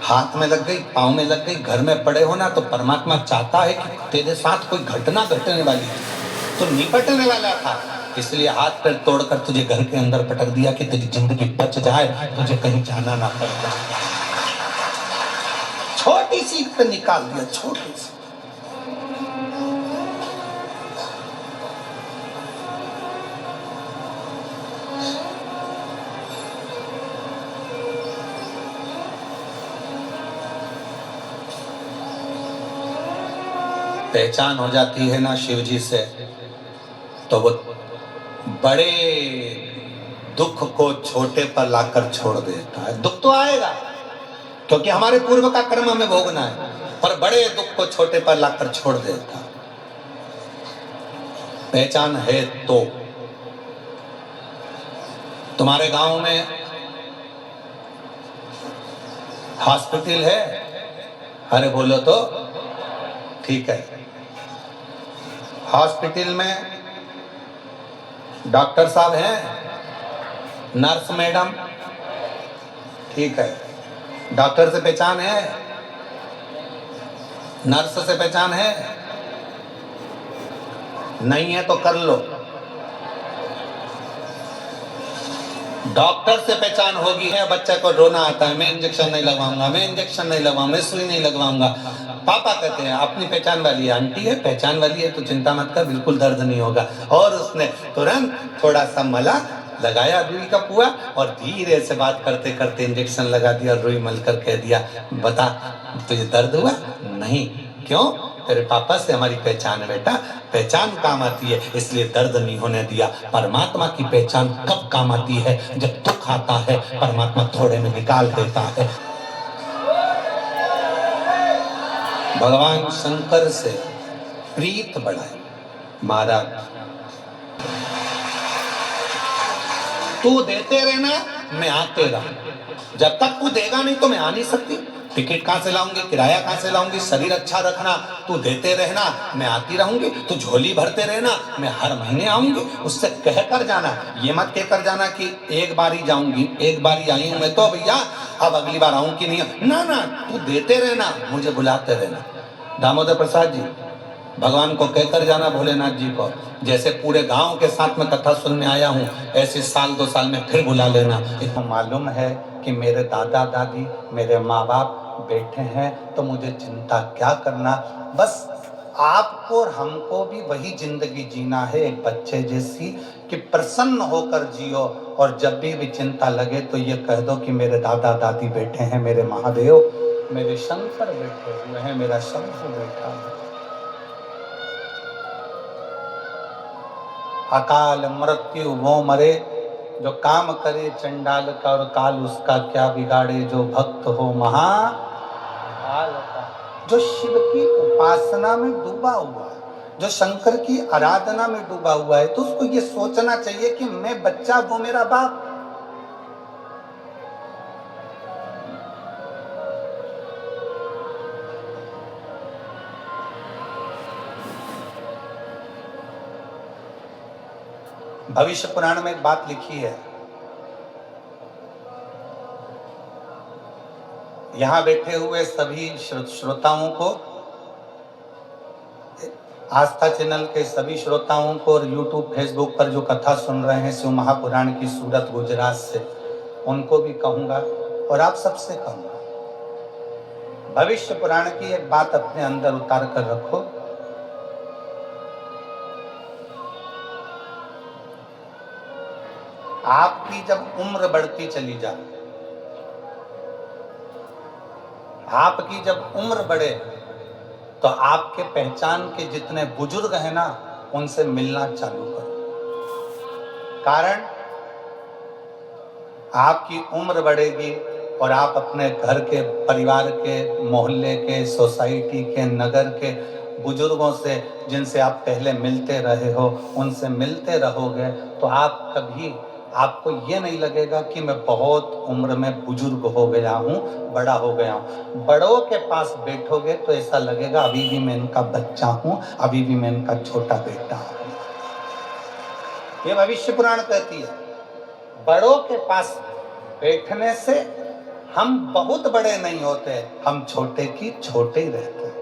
हाथ में लग गई, पांव में लग गई, घर में पड़े हो ना, तो परमात्मा चाहता है कि तेरे साथ कोई घटना घटने वाली थी, तो निपटने वाला था, इसलिए हाथ पैर तोड़कर तुझे घर के अंदर पटक दिया कि तेरी जिंदगी बच जाए, तुझे कहीं जाना ना पड़े। छोटी सी पे निकाल दिया, छोटी सी। पहचान हो जाती है ना शिव जी से, तो वो बड़े दुख को छोटे पर लाकर छोड़ देता है। दुख तो आएगा क्योंकि हमारे पूर्व का कर्म हमें भोगना है, पर बड़े दुख को छोटे पर लाकर छोड़ देता। पहचान है तो तुम्हारे गांव में हॉस्पिटल है? अरे बोलो तो ठीक है। हॉस्पिटल में डॉक्टर साहब हैं, नर्स मैडम, ठीक है। डॉक्टर से पहचान है, नर्स से पहचान है, नहीं है तो कर लो। डॉक्टर से पहचान होगी है, बच्चे को रोना आता है, मैं इंजेक्शन नहीं लगवाऊंगा, मैं इंजेक्शन नहीं लगवाऊंगा, मैं सुई नहीं लगवाऊंगा। पापा कहते हैं अपनी पहचान वाली है, आंटी है पहचान वाली है तो चिंता मत कर, बिल्कुल दर्द नहीं होगा। और उसने तुरंत थोड़ा सा मला लगाया रुई का पुआ और धीरे से बात करते करते इंजेक्शन लगा दिया, रुई मल कर कह दिया बता तुझे दर्द हुआ? नहीं। क्यों? तेरे पापा से हमारी पहचान है बेटा, पहचान काम आती है इसलिए दर्द नहीं होने दिया। परमात्मा की पहचान कब काम आती है? जब दुख आता है परमात्मा थोड़े में निकाल देता है। भगवान शंकर से प्रीत बढ़ाई। महाराज तू देते रहना, मैं आते रहूं। जब तक तू देगा नहीं तो मैं आ नहीं सकती। टिकट कहां से लाऊंगी, किराया कहां से लाऊंगी? शरीर अच्छा रखना, तू देते रहना, मैं आती रहूंगी। तू झोली भरते रहना, मैं हर महीने आऊंगी। उससे कह कर जाना, ये मत कह कर जाना कि एक बार ही जाऊंगी, एक बार ही आई हूं मैं तो भैया अब अगली बार आऊं कि नहीं। ना ना, तू देते रहना, मुझे बुलाते रहना। दामोदर प्रसाद जी भगवान को कहकर जाना, भोलेनाथ जी को, जैसे पूरे गांव के साथ में कथा सुनने आया हूँ ऐसे साल 2 साल में फिर बुला लेना। इतना मालूम है कि मेरे दादा दादी मेरे माँ बाप बैठे हैं तो मुझे चिंता क्या करना। बस आपको और हमको भी वही जिंदगी जीना है एक बच्चे जैसी, कि प्रसन्न होकर जियो। और जब भी चिंता लगे तो ये कह दो कि मेरे दादा दादी बैठे हैं, मेरे महादेव, मेरे शंकर बैठे हुए हैं, मेरा शंकर बैठा है। अकाल मृत्यु वो मरे जो काम करे चंडाल का, और काल उसका क्या बिगाड़े जो भक्त हो महाकाल का। जो शिव की उपासना में डूबा हुआ है, जो शंकर की आराधना में डूबा हुआ है, तो उसको ये सोचना चाहिए कि मैं बच्चा, वो मेरा बाप। भविष्य पुराण में एक बात लिखी है, यहां बैठे हुए सभी श्रोताओं को, आस्था चैनल के सभी श्रोताओं को और यूट्यूब फेसबुक पर जो कथा सुन रहे हैं शिव महापुराण की सूरत गुजरात से, उनको भी कहूंगा और आप सबसे कहूंगा, भविष्य पुराण की एक बात अपने अंदर उतार कर रखो। आपकी जब उम्र बढ़ती चली जाए, आपकी जब उम्र बढ़े तो आपके पहचान के जितने बुजुर्ग हैं ना, उनसे मिलना चालू करो। कारण आपकी उम्र बढ़ेगी और आप अपने घर के, परिवार के, मोहल्ले के, सोसाइटी के, नगर के बुजुर्गों से, जिनसे आप पहले मिलते रहे हो, उनसे मिलते रहोगे तो आप कभी, आपको ये नहीं लगेगा कि मैं बहुत उम्र में बुजुर्ग हो गया हूँ, बड़ा हो गया हूँ। बड़ों के पास बैठोगे तो ऐसा लगेगा अभी भी मैं इनका बच्चा हूँ, अभी भी मैं इनका छोटा बेटा हूँ। ये भविष्य पुराण कहती है, बड़ों के पास बैठने से हम बहुत बड़े नहीं होते, हम छोटे की छोटे ही रहते हैं।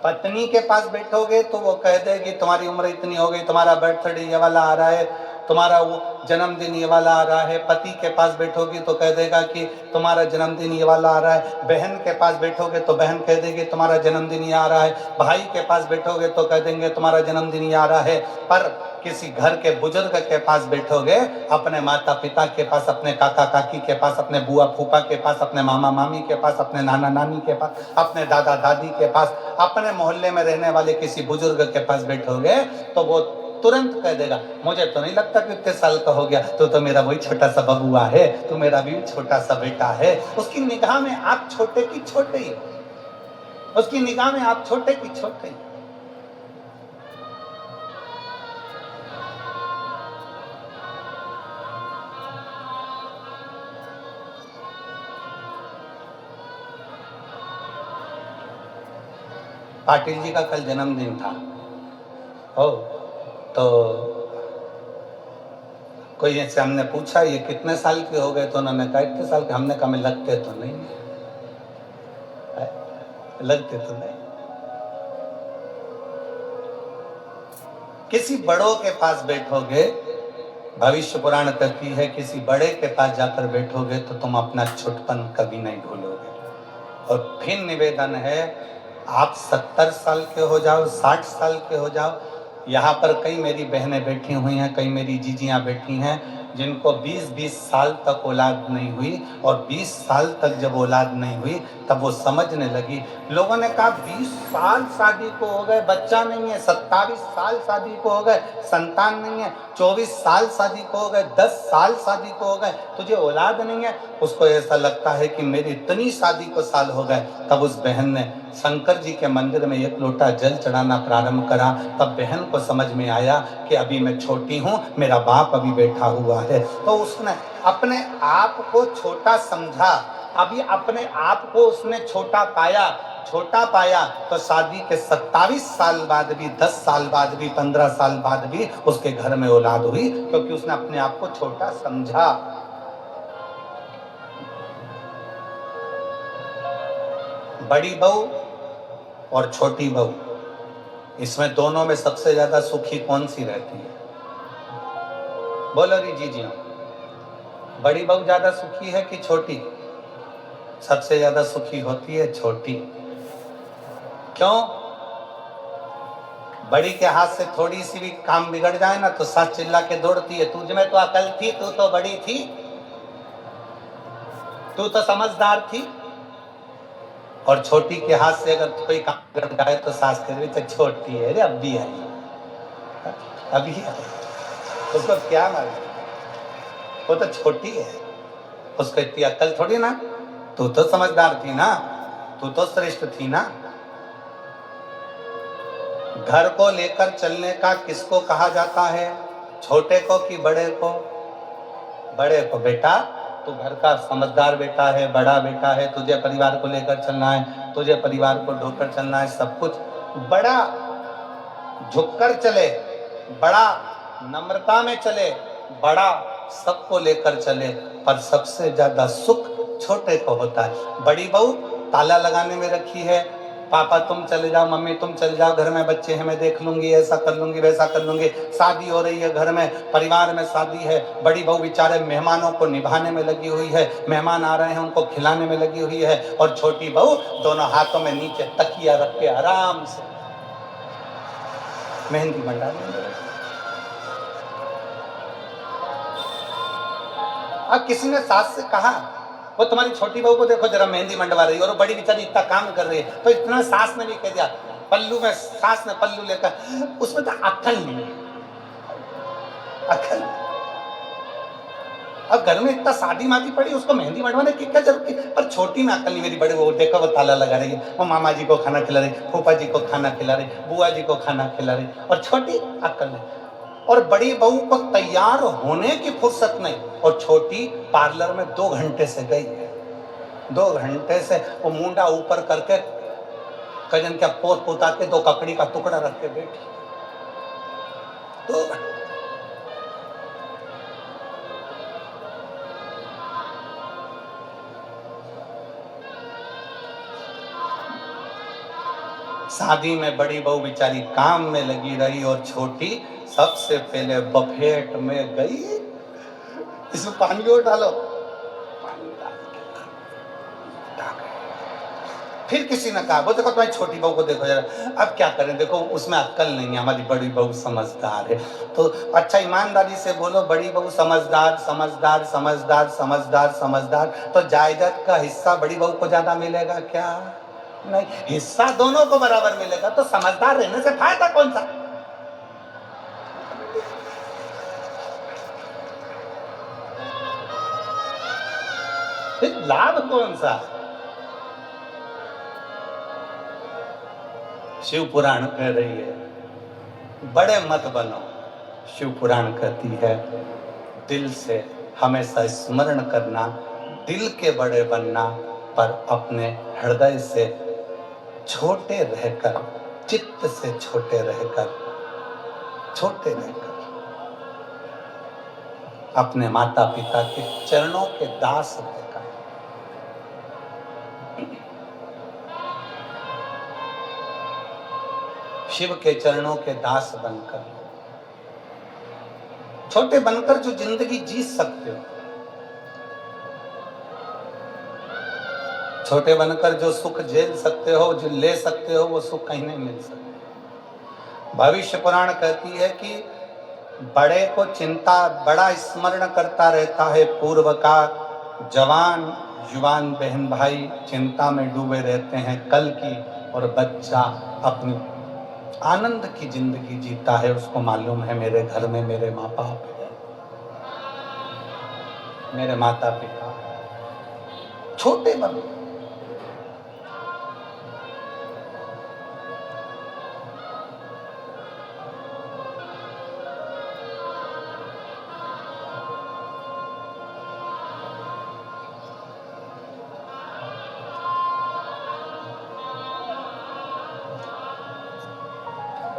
पत्नी के पास बैठोगे तो वो कह देगी तुम्हारी उम्र इतनी हो गई, तुम्हारा बर्थडे ये वाला आ रहा है, तुम्हारा वो जन्मदिन ये वाला आ रहा है। पति के पास बैठोगी तो कह देगा कि तुम्हारा जन्मदिन ये वाला आ रहा है। बहन के पास बैठोगे तो बहन कह देगी तुम्हारा जन्मदिन ये आ रहा है। भाई के पास बैठोगे तो कह देंगे तुम्हारा जन्मदिन ये आ रहा है। पर किसी घर के बुजुर्ग के पास बैठोगे, अपने माता पिता के पास, अपने काका काकी के पास, अपने बुआ फूफा के पास, अपने मामा मामी के पास, अपने नाना नानी के पास, अपने दादा दादी के पास, अपने मोहल्ले में रहने वाले किसी बुजुर्ग के पास बैठोगे तो वो तुरंत कह देगा मुझे तो नहीं लगता कि इतने साल का हो गया, तो मेरा वही छोटा सा बबुआ है, तू मेरा भी छोटा सा बेटा है। उसकी निगाह में आप छोटे की छोटे ही, उसकी निगाह में आप छोटे की छोटे ही। पाटिल जी का कल जन्मदिन था, हो तो कोई ऐसे हमने पूछा ये कितने साल के हो गए, तो उन्होंने कहा इतने साल के। हमने कहा मैं लगते तो नहीं है, लगते तो नहीं। किसी बड़ों के पास बैठोगे, भविष्य पुराण कहती है किसी बड़े के पास जाकर बैठोगे तो तुम अपना छोटपन कभी नहीं भूलोगे। और फिर निवेदन है आप 70 साल के हो जाओ, 60 साल के हो जाओ, यहाँ पर कई मेरी बहनें बैठी हुई हैं, कई मेरी जीजियाँ बैठी हैं जिनको 20-20 साल तक औलाद नहीं हुई, और 20 साल तक जब औलाद नहीं हुई तब वो समझने लगी। लोगों ने कहा 20 साल शादी को हो गए बच्चा नहीं है, 27 साल शादी को हो गए संतान नहीं है, 24 साल शादी को हो गए, 10 साल शादी को हो गए, तुझे औलाद नहीं है। उसको ऐसा लगता है कि मेरी इतनी शादी को साल हो गए। तब उस बहन ने शंकर जी के मंदिर में एक लोटा जल चढ़ाना प्रारंभ करा। तब बहन को समझ में आया कि अभी मैं छोटी हूँ, मेरा बाप अभी बैठा हुआ है। तो उसने अपने आप को छोटा समझा, अभी अपने आप को उसने छोटा पाया। तो शादी के 27 साल बाद भी, 10 साल बाद भी, 15 साल बाद भी उसके घर में औलाद हुई, क्योंकि उसने अपने आप को छोटा समझा। बड़ी बहू और छोटी बहू, इसमें दोनों में सबसे ज्यादा सुखी कौन सी रहती है? बोलो री जी, बड़ी बहू ज्यादा सुखी है कि छोटी? सबसे ज्यादा सुखी होती है छोटी। क्यों? बड़ी के हाथ से थोड़ी सी भी काम बिगड़ जाए ना तो साथ चिल्ला के दौड़ती है, तुझ में तो अकल थी, तू तो बड़ी थी, तू तो समझदार थी। और छोटी के हाथ से अगर कोई काम बिगड़ जाए तो सास कह रही तो छोटी है रे, अब भी आई, अभी आई, उसको क्या मालूम, वो तो छोटी है, उसको इतनी अकल थोड़ी ना। तू तो समझदार थी ना, तू तो श्रेष्ठ थी ना। घर को लेकर चलने का किसको कहा जाता है? छोटे को कि बड़े को? बड़े को। बेटा तू घर का समझदार बेटा है, बड़ा बेटा है, तुझे परिवार को लेकर चलना है, तुझे परिवार को ढोकर चलना है, सब कुछ बड़ा झुककर चले, बड़ा नम्रता में चले, बड़ा सबको लेकर चले। पर सबसे ज्यादा सुख छोटे को होता है। बड़ी बहू ताला लगाने में रखी है, पापा तुम चले जाओ, मम्मी तुम चले जाओ, घर में बच्चे हैं, मैं देख लूंगी, ऐसा कर लूंगी, वैसा कर लूंगी। शादी हो रही है, घर में परिवार में शादी है, बड़ी बहू बेचारे मेहमानों को निभाने में लगी हुई है, मेहमान आ रहे हैं उनको खिलाने में लगी हुई है, और छोटी बहू दोनों हाथों में नीचे तकिया रख के आराम से मेहंदी मंडाने में। अब किसी ने सास से कहा वो तुम्हारी छोटी बहू को देखो जरा मेहंदी मंडवा रही है, और वो बड़ी बेचारी इतना काम कर रही है, तो इतना सास ने भी कह दिया, पल्लू में सास ने पल्लू लेकर, उसमें तो अक्ल नहीं है, अक्ल। अब घर में इतना शादी मादी पड़ी, उसको मेहंदी मंडवाने की क्या जरूरत है? पर छोटी में अक्ल नहीं। मेरी बड़ी बहू देखो वो ताला लगा रही है, वो मामा जी को खाना खिला रही, फूफा जी को खाना खिला रही, बुआ जी को खाना खिला रही, और छोटी अक्ल नहीं। और बड़ी बहू को तैयार होने की फुर्सत नहीं, और छोटी पार्लर में 2 घंटे से गई है, 2 घंटे से वो मुंडा ऊपर करके कजन क्या पोत पोता के 2 ककड़ी का टुकड़ा रख के बैठी। 2 घंटे। शादी में बड़ी बहू बेचारी काम में लगी रही, और छोटी सबसे पहले बफेट में गई। इसमें पानी और डालो, फिर किसी ने कहा वो देखो तुम्हारी छोटी बहू को देखो जरा। अब क्या करें, देखो उसमें अक्ल नहीं है, हमारी बड़ी बहू समझदार है। तो अच्छा ईमानदारी से बोलो, बड़ी बहू समझदार समझदार समझदार समझदार समझदार, तो जायदाद का हिस्सा बड़ी बहू को ज्यादा मिलेगा क्या? नहीं, हिस्सा दोनों को बराबर मिलेगा। तो समझदार रहने से फायदा कौन सा? फिर लाभ कौन सा? शिव पुराण कह रही है बड़े मत बनो। शिव पुराण कहती है दिल से हमेशा स्मरण करना, दिल के बड़े बनना, पर अपने हृदय से छोटे रहकर, चित्त से छोटे रहकर, अपने माता पिता के चरणों के दास रहकर। शिव के चरणों के दास बनकर, छोटे बनकर जो जिंदगी जी सकते हो, छोटे बनकर जो सुख झेल सकते हो, जो ले सकते हो, वो सुख कहीं नहीं मिल सकता। भविष्य पुराण कहती है कि बड़े को चिंता, बड़ा स्मरण करता रहता है पूर्व का, जवान युवान बहन भाई चिंता में डूबे रहते हैं कल की, और बच्चा अपनी आनंद की जिंदगी जीता है। उसको मालूम है मेरे घर में मेरे माँ बाप है, मेरे माता पिता। छोटे बनो,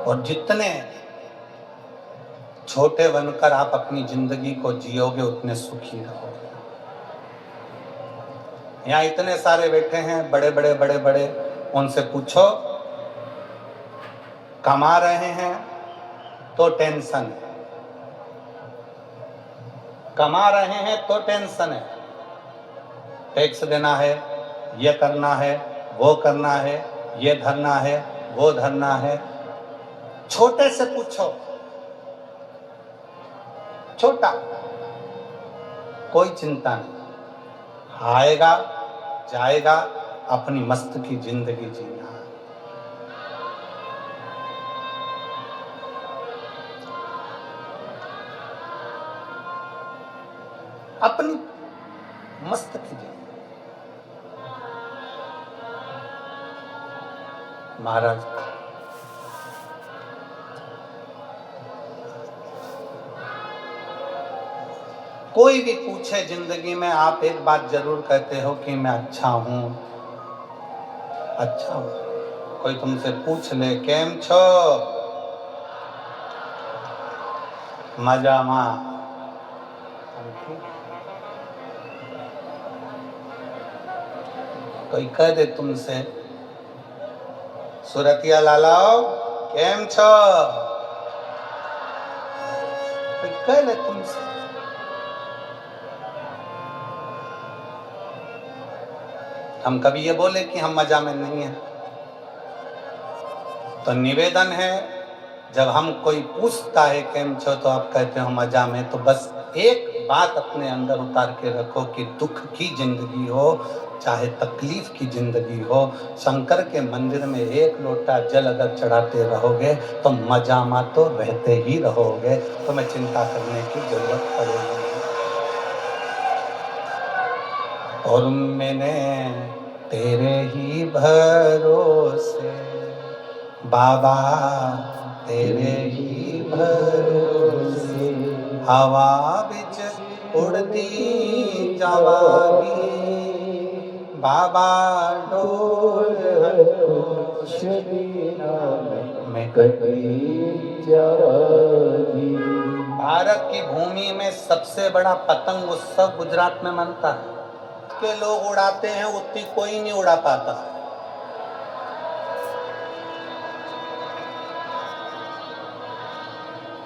और जितने छोटे बनकर आप अपनी जिंदगी को जियोगे उतने सुखी रहोगे। यहाँ इतने सारे बैठे हैं बड़े बड़े बड़े बड़े, उनसे पूछो कमा रहे हैं तो टेंशन है, कमा रहे हैं तो टेंशन है, टैक्स देना है, ये करना है, वो करना है, ये धरना है, वो धरना है। छोटे से पूछो, छोटा, कोई चिंता नहीं, आएगा जाएगा, अपनी मस्त की जिंदगी जीना। अपनी मस्त की जिंदगी। महाराज कोई भी पूछे जिंदगी में, आप एक बात जरूर कहते हो कि मैं अच्छा हूं, अच्छा हूं। कोई तुमसे पूछ ले केम छो, मजामा, कोई कह दे तुमसे सुरतिया लालाओ केम छो, कोई कह ले तुमसे, हम कभी ये बोले कि हम मजा में नहीं हैं? तो निवेदन है जब हम कोई पूछता है केम छो तो आप कहते हो मजा में, तो बस एक बात अपने अंदर उतार के रखो कि दुख की जिंदगी हो चाहे तकलीफ की जिंदगी हो, शंकर के मंदिर में एक लोटा जल अगर चढ़ाते रहोगे तो मजामा तो रहते ही रहोगे, तुम्हें चिंता करने की जरूरत पड़ेगी। और मैंने तेरे ही भरोसे बाबा, तेरे ही भरोसे हवा बिच उड़ती जावागी, बाबा डोल में कटी जावागी। भारत की भूमि में सबसे बड़ा पतंग उत्सव गुजरात में मनता है। के लोग उड़ाते हैं उतनी कोई नहीं उड़ा पाता।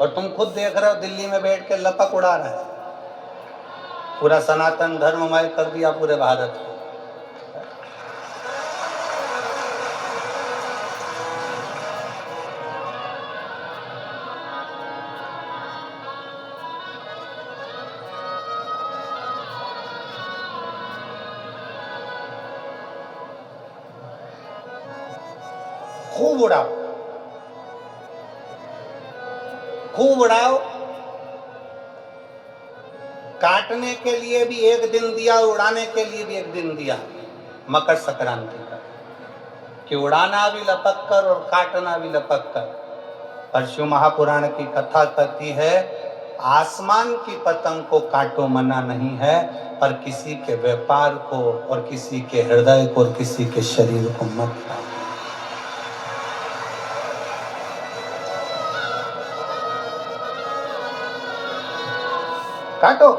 और तुम खुद देख रहे हो दिल्ली में बैठ के लपक उड़ा रहे हैं, पूरा सनातन धर्ममय कर दिया पूरे भारत को। खूब उड़ाओ, खूब उड़ाओ, काटने के लिए भी एक दिन दिया, उड़ाने के लिए भी एक दिन दिया, मकर संक्रांति का, कि उड़ाना भी लपक कर और काटना भी लपक कर। पर शिव महापुराण की कथा कहती है, आसमान की पतंग को काटो मना नहीं है, पर किसी के व्यापार को और किसी के हृदय को और किसी के शरीर को मत काटो।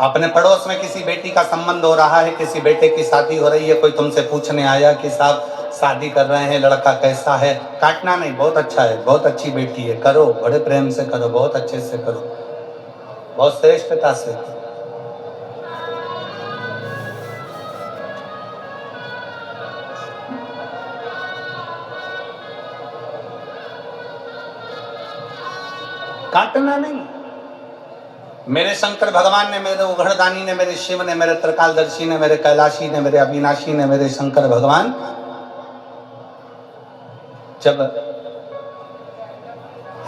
अपने पड़ोस में किसी बेटी का संबंध हो रहा है, किसी बेटे की शादी हो रही है, कोई तुमसे पूछने आया कि साहब शादी कर रहे हैं, लड़का कैसा है, काटना नहीं, बहुत अच्छा है, बहुत अच्छी बेटी है, करो, बड़े प्रेम से करो, बहुत अच्छे से करो, बहुत श्रेष्ठता से। काटना नहीं। मेरे शंकर भगवान ने, मेरे उघड़दानी ने, मेरे शिव ने, मेरे त्रिकालदर्शी ने, मेरे कैलाशी ने, मेरे अविनाशी ने, मेरे शंकर भगवान जब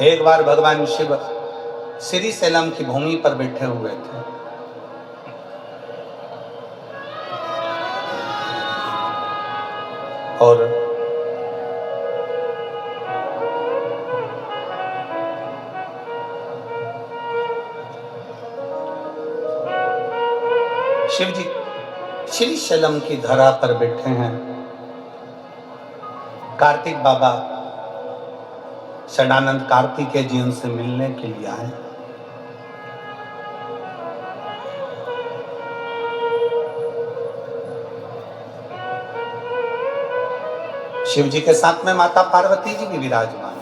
एक बार भगवान शिव श्री सैलम की भूमि पर बैठे हुए थे, और शिव जी श्री सैलम की धरा पर बैठे हैं। कार्तिक बाबा षडानंद कार्तिकेय जी उनसे मिलने के लिए आए। शिव जी के साथ में माता पार्वती जी भी विराजमान।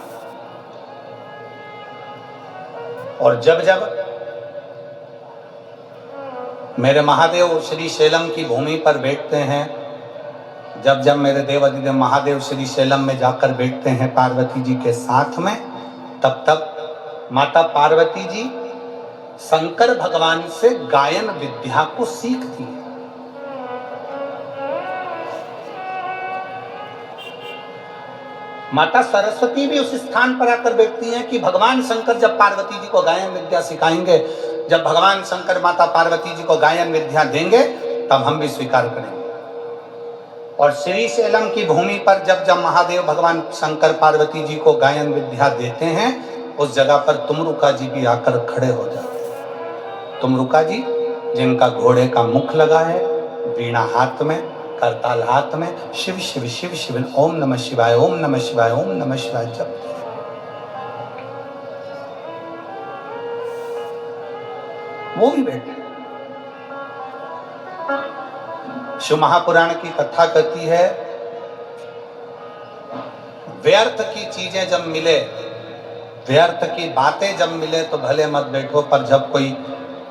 और जब जब मेरे महादेव श्री शैलम की भूमि पर बैठते हैं, जब जब मेरे देव अधिदेव महादेव श्री शैलम में जाकर बैठते हैं पार्वती जी के साथ में, तब तब माता पार्वती जी शंकर भगवान से गायन विद्या को सीखती है। माता सरस्वती भी उस स्थान पर आकर बैठती हैं कि भगवान शंकर जब पार्वती जी को गायन विद्या सिखाएंगे, जब भगवान शंकर माता पार्वती जी को गायन विद्या देंगे, तब हम भी स्वीकार करेंगे। और श्री शैलम की भूमि पर जब जब महादेव भगवान शंकर पार्वती जी को गायन विद्या देते हैं, उस जगह पर तुमरुका जी भी आकर खड़े हो जाते हैं। तुमरुका जी जिनका घोड़े का मुख लगा है, वीणा हाथ में, करताल हाथ में, शिव शिव शिव शिव, ओम नमः शिवाय, ओम नमः शिवाय, ओम नमः शिवाय जप। वो भी बैठे। शिव महापुराण की कथा कहती है, व्यर्थ की चीजें जब मिले, व्यर्थ की बातें जब मिले तो भले मत बैठो, पर जब कोई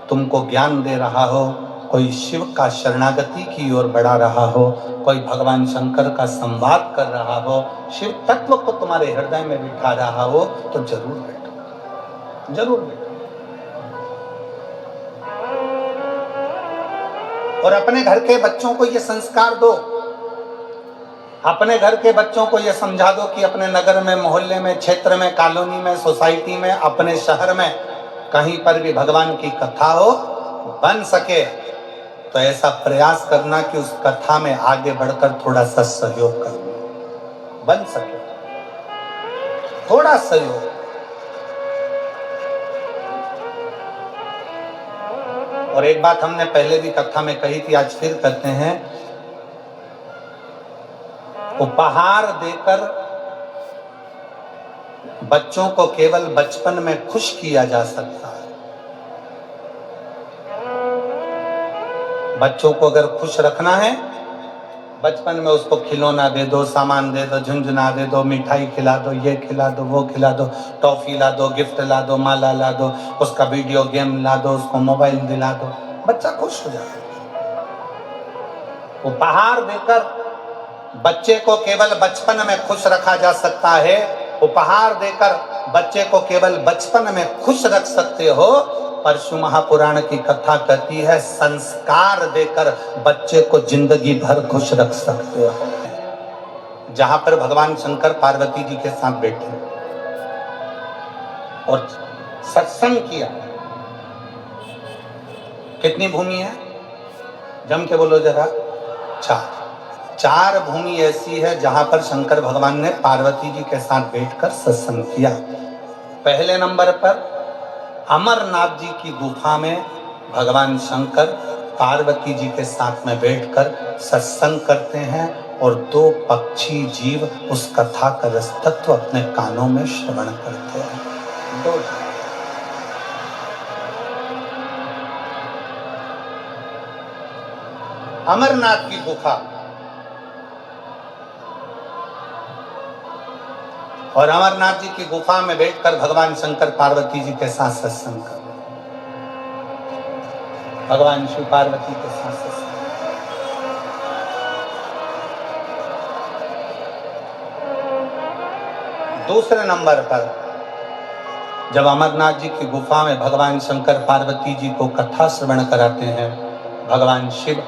तुमको ज्ञान दे रहा हो, कोई शिव का शरणागति की ओर बढ़ा रहा हो, कोई भगवान शंकर का संवाद कर रहा हो, शिव तत्व को तुम्हारे हृदय में बिठा रहा हो, तो जरूर बैठो, जरूर बैठो। और अपने घर के बच्चों को ये संस्कार दो, अपने घर के बच्चों को ये समझा दो कि अपने नगर में, मोहल्ले में, क्षेत्र में, कॉलोनी में, सोसाइटी में, अपने शहर में कहीं पर भी भगवान की कथा हो, बन सके तो ऐसा प्रयास करना कि उस कथा में आगे बढ़कर थोड़ा सा सहयोग करना, बन सके थोड़ा सहयोग। और एक बात हमने पहले भी कथा में कही थी, आज फिर कहते हैं, उपहार देकर बच्चों को केवल बचपन में खुश किया जा सकता है। बच्चों को अगर खुश रखना है, बचपन में उसको खिलौना दे दो, सामान दे दो, झुंझुना दे दो, मिठाई खिला दो, ये खिला दो, वो खिला दो, टॉफी ला दो, गिफ्ट ला दो, माला ला दो, उसका वीडियो गेम ला दो, उसको मोबाइल दिला दो, बच्चा खुश हो जाता है। उपहार देकर बच्चे को केवल बचपन में खुश रखा जा सकता है, उपहार देकर बच्चे को केवल बचपन में खुश रख सकते हो, पर शिव महापुराण की कथा कहती है, संस्कार देकर बच्चे को जिंदगी भर खुश रख सकते हो। जहां पर भगवान शंकर पार्वती जी के साथ बैठे और सत्संग किया, कितनी भूमि है? जम के बोलो जरा। चार भूमि ऐसी है जहां पर शंकर भगवान ने पार्वती जी के साथ बैठकर सत्संग किया। पहले नंबर पर अमरनाथ जी की गुफा में भगवान शंकर पार्वती जी के साथ में बैठकर सत्संग करते हैं और दो पक्षी जीव उस कथा का रस तत्व अपने कानों में श्रवण करते हैं। दो अमरनाथ की गुफा और अमरनाथ जी की गुफा में बैठकर भगवान शंकर पार्वती जी के साथ सत्संग कर, भगवान शिव पार्वती के साथ सत्संग। दूसरे नंबर पर जब अमरनाथ जी की गुफा में भगवान शंकर पार्वती जी को कथा श्रवण कराते हैं, भगवान शिव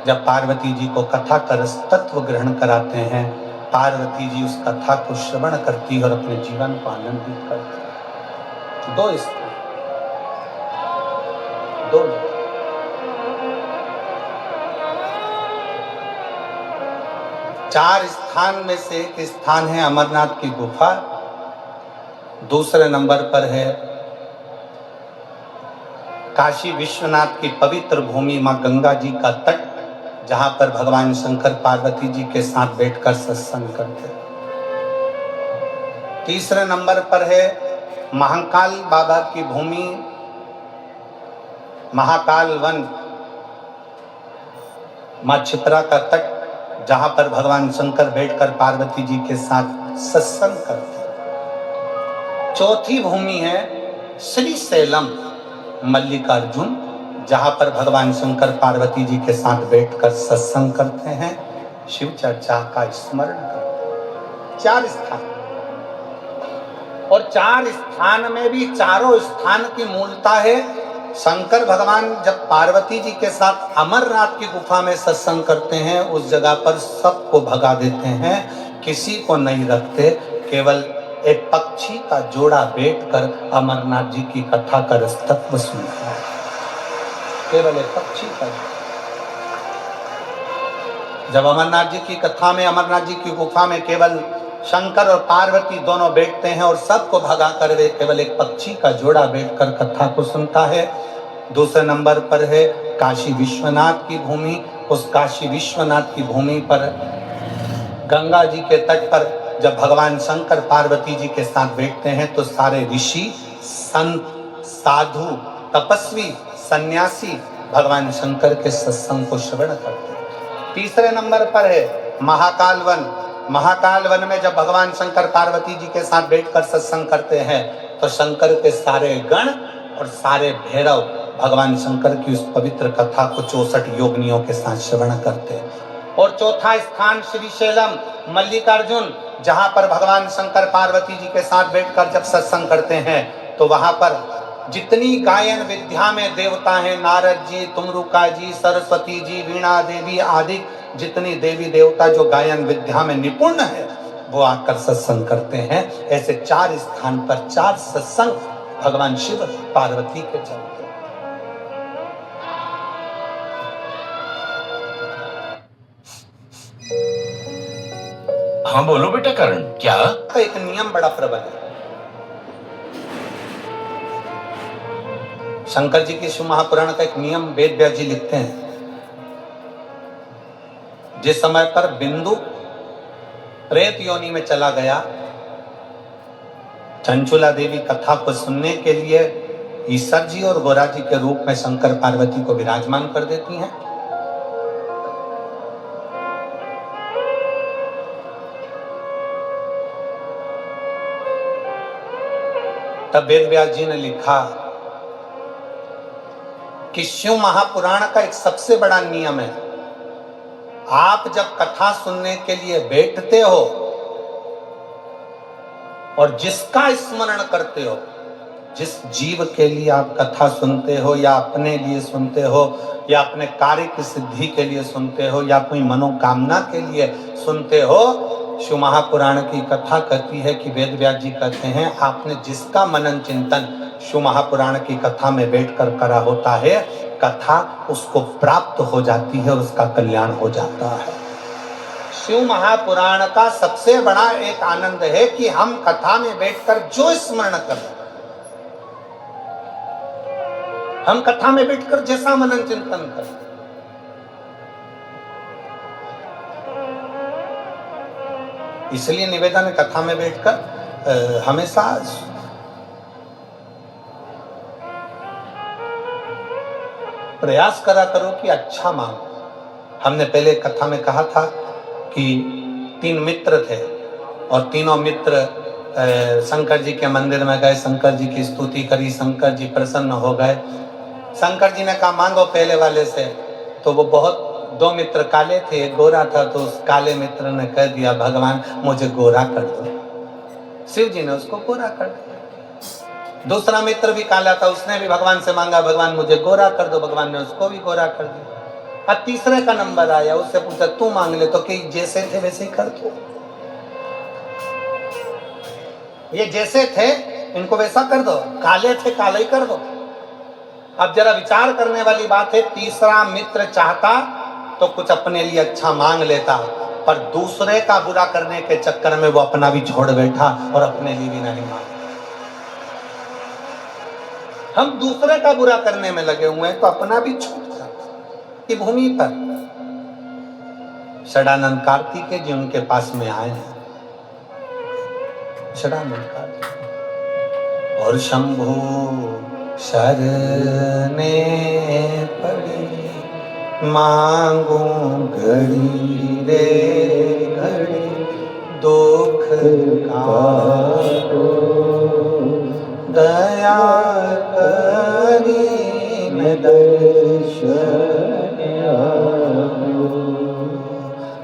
जब पार्वती जी को कथा का रस तत्व ग्रहण कराते हैं, पार्वती जी उस कथा को श्रवण करती और अपने जीवन को आनंदित करती। दो स्थान, दो चार स्थान में से एक स्थान है अमरनाथ की गुफा। दूसरे नंबर पर है काशी विश्वनाथ की पवित्र भूमि मां गंगा जी का तट, जहां पर भगवान शंकर पार्वती जी के साथ बैठकर सत्संग करते। तीसरे नंबर पर है महाकाल बाबा की भूमि, महाकाल वन, मां छिपरा का तट, जहां पर भगवान शंकर बैठकर पार्वती जी के साथ सत्संग करते। चौथी भूमि है श्रीशैलम मल्लिकार्जुन, जहां पर भगवान शंकर पार्वती जी के साथ बैठकर सत्संग करते हैं, शिव चर्चा का स्मरण करते। चार स्थान, और चार स्थान में भी चारों स्थान की मूलता है। शंकर भगवान जब पार्वती जी के साथ अमरनाथ की गुफा में सत्संग करते हैं, उस जगह पर सबको भगा देते हैं, किसी को नहीं रखते, केवल एक पक्षी का जोड़ा बैठकर अमरनाथ जी की कथा का रस तत्व सुनता है। केवल एक पक्षी का। जब अमरनाथ जी की कथा में, अमरनाथ जी की गुफा में केवल शंकर और पार्वती दोनों बैठते हैं और सबको भगा कर वे केवल एक पक्षी का जोड़ा बैठकर कथा को सुनता है। दूसरे नंबर पर है काशी विश्वनाथ की भूमि। उस काशी विश्वनाथ की भूमि पर गंगा जी के तट पर जब भगवान शंकर पार्वती जी के साथ बैठते हैं तो सारे ऋषि, संत, साधु, तपस्वी, सन्यासी भगवान शंकर के सत्संग को श्रवण करते हैं। तीसरे नंबर पर है महाकाल वन। महाकाल वन में जब भगवान शंकर पार्वती जी के साथ बैठकर सत्संग करते हैं तो शंकर के सारे गण और सारे भैरव भगवान शंकर की उस पवित्र कथा को 64 योगिनियों के साथ श्रवण करते हैं। और चौथा स्थान श्रीशैलम मल्लिकार्जुन, जहां पर भगवान शंकर पार्वती जी के साथ बैठकर जब सत्संग करते हैं तो वहां पर जितनी गायन विद्या में देवता हैं, नारद जी, तुमरुका जी, सरस्वती जी, वीणा देवी आदि जितनी देवी देवता जो गायन विद्या में निपुण है, वो आकर सत्संग करते हैं। ऐसे चार स्थान पर चार सत्संग भगवान शिव पार्वती के चलते। हाँ बोलो बेटा करण, क्या? एक नियम बड़ा प्रबल है। शंकर जी के शिव महापुराण का एक नियम वेद व्यास जी लिखते हैं। जिस समय पर बिंदु प्रेत योनि में चला गया, चंचुला देवी कथा को सुनने के लिए ईश्वर जी और गोरा जी के रूप में शंकर पार्वती को विराजमान कर देती हैं। तब वेद व्यास जी ने लिखा कि शिव महापुराण का एक सबसे बड़ा नियम है, आप जब कथा सुनने के लिए बैठते हो और जिसका स्मरण करते हो, जिस जीव के लिए आप कथा सुनते हो या अपने लिए सुनते हो या अपने कार्य की सिद्धि के लिए सुनते हो या कोई मनोकामना के लिए सुनते हो, शिव महापुराण की कथा कहती है कि वेद व्यास जी कहते हैं आपने जिसका मनन चिंतन शिव महापुराण की कथा में बैठकर करा होता है, कथा उसको प्राप्त हो जाती है और उसका कल्याण हो जाता है। शिव महापुराण का सबसे बड़ा एक आनंद है कि हम कथा में बैठकर जो स्मरण करें, हम कथा में बैठकर जैसा मनन चिंतन करें, इसलिए निवेदन है कथा में बैठकर हमेशा प्रयास करा करो कि अच्छा मांगो। हमने पहले कथा में कहा था कि 3 मित्र थे और तीनों मित्र शंकर जी के मंदिर में गए, शंकर जी की स्तुति करी, शंकर जी प्रसन्न हो गए। शंकर जी ने कहा मांगो पहले वाले से, तो वो बहुत 2 मित्र काले थे, एक गोरा था, तो उस काले मित्र ने कह दिया भगवान मुझे गोरा कर दो। शिव जी ने उसको गोरा कर दिया। दूसरा मित्र भी काला था, उसने भी भगवान से मांगा भगवान मुझे गोरा कर दो, भगवान ने उसको भी गोरा कर दिया। अब तीसरे का नंबर आया, उससे पूछा तू मांग ले, तो कि जैसे थे वैसे ही कर दो, ये जैसे थे इनको वैसा कर दो, काले थे काले ही कर दो। अब जरा विचार करने वाली बात है, तीसरा मित्र चाहता तो कुछ अपने लिए अच्छा मांग लेता, पर दूसरे का बुरा करने के चक्कर में वो अपना भी छोड़ बैठा और अपने लिए भी नहीं मांगा। हम दूसरे का बुरा करने में लगे हुए हैं तो अपना भी छूट जाता। की भूमि पर षडानंद कार्तिकेय जी उनके पास में आए हैं, षडानंद कार्तिकेय, और शंभु शरणे पड़ी मांगू घड़ी रे घड़ी दुख काटो दया करी न दर्शन आपो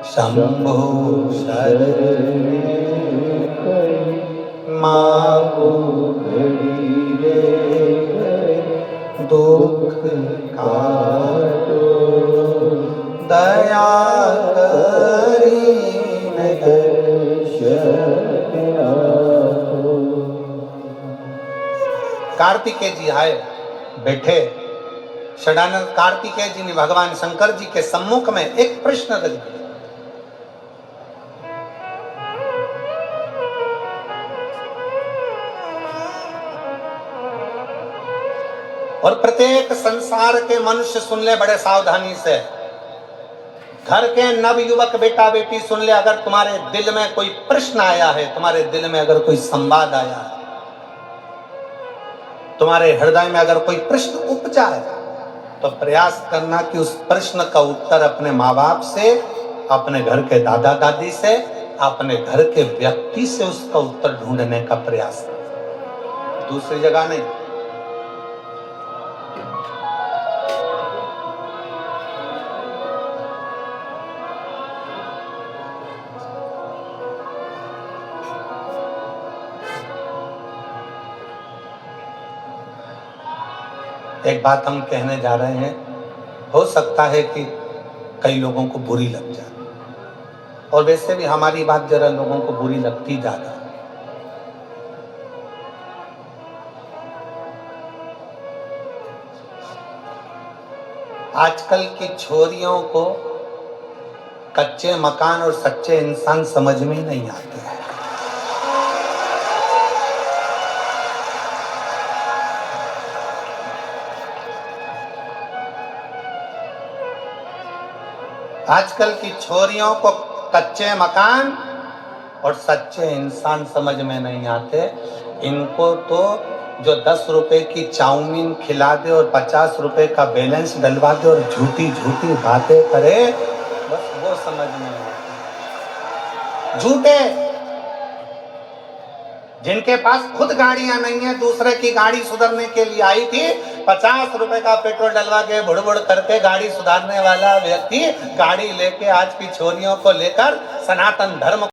शंभु शरणे पड़ी मांगू घड़ी रे घड़ी दुख काटो दया करी न दर्शन आपो। कार्तिकेय जी आए, बैठे। षडानंद कार्तिकेय जी ने भगवान शंकर जी के सम्मुख में एक प्रश्न रख दिया। और प्रत्येक संसार के मनुष्य सुन ले बड़े सावधानी से, घर के नव युवक बेटा बेटी सुन ले, अगर तुम्हारे दिल में कोई प्रश्न आया है, तुम्हारे दिल में अगर कोई संवाद आया है, तुम्हारे हृदय में अगर कोई प्रश्न उपजा है, तो प्रयास करना कि उस प्रश्न का उत्तर अपने माँ बाप से, अपने घर के दादा दादी से, अपने घर के व्यक्ति से उसका उत्तर ढूंढने का प्रयास करो, दूसरी जगह नहीं। एक बात हम कहने जा रहे हैं, हो सकता है कि कई लोगों को बुरी लग जाए, और वैसे भी हमारी बात जरा लोगों को बुरी लगती ज्यादा। आजकल की छोरियों को कच्चे मकान और सच्चे इंसान समझ में ही नहीं आते हैं। आजकल की छोरियों को कच्चे मकान और सच्चे इंसान समझ में नहीं आते। इनको तो जो 10 रुपए की चाउमीन खिला दे और 50 रुपए का बैलेंस डलवा दे और झूठी झूठी बातें करे, बस वो समझ में आते। झूठे जिनके पास खुद गाड़ियां नहीं है, दूसरे की गाड़ी सुधारने के लिए आई थी, 50 रुपए का पेट्रोल डलवा के बुड़ करके गाड़ी सुधारने वाला व्यक्ति गाड़ी लेके आज की छोरियों को लेकर सनातन धर्म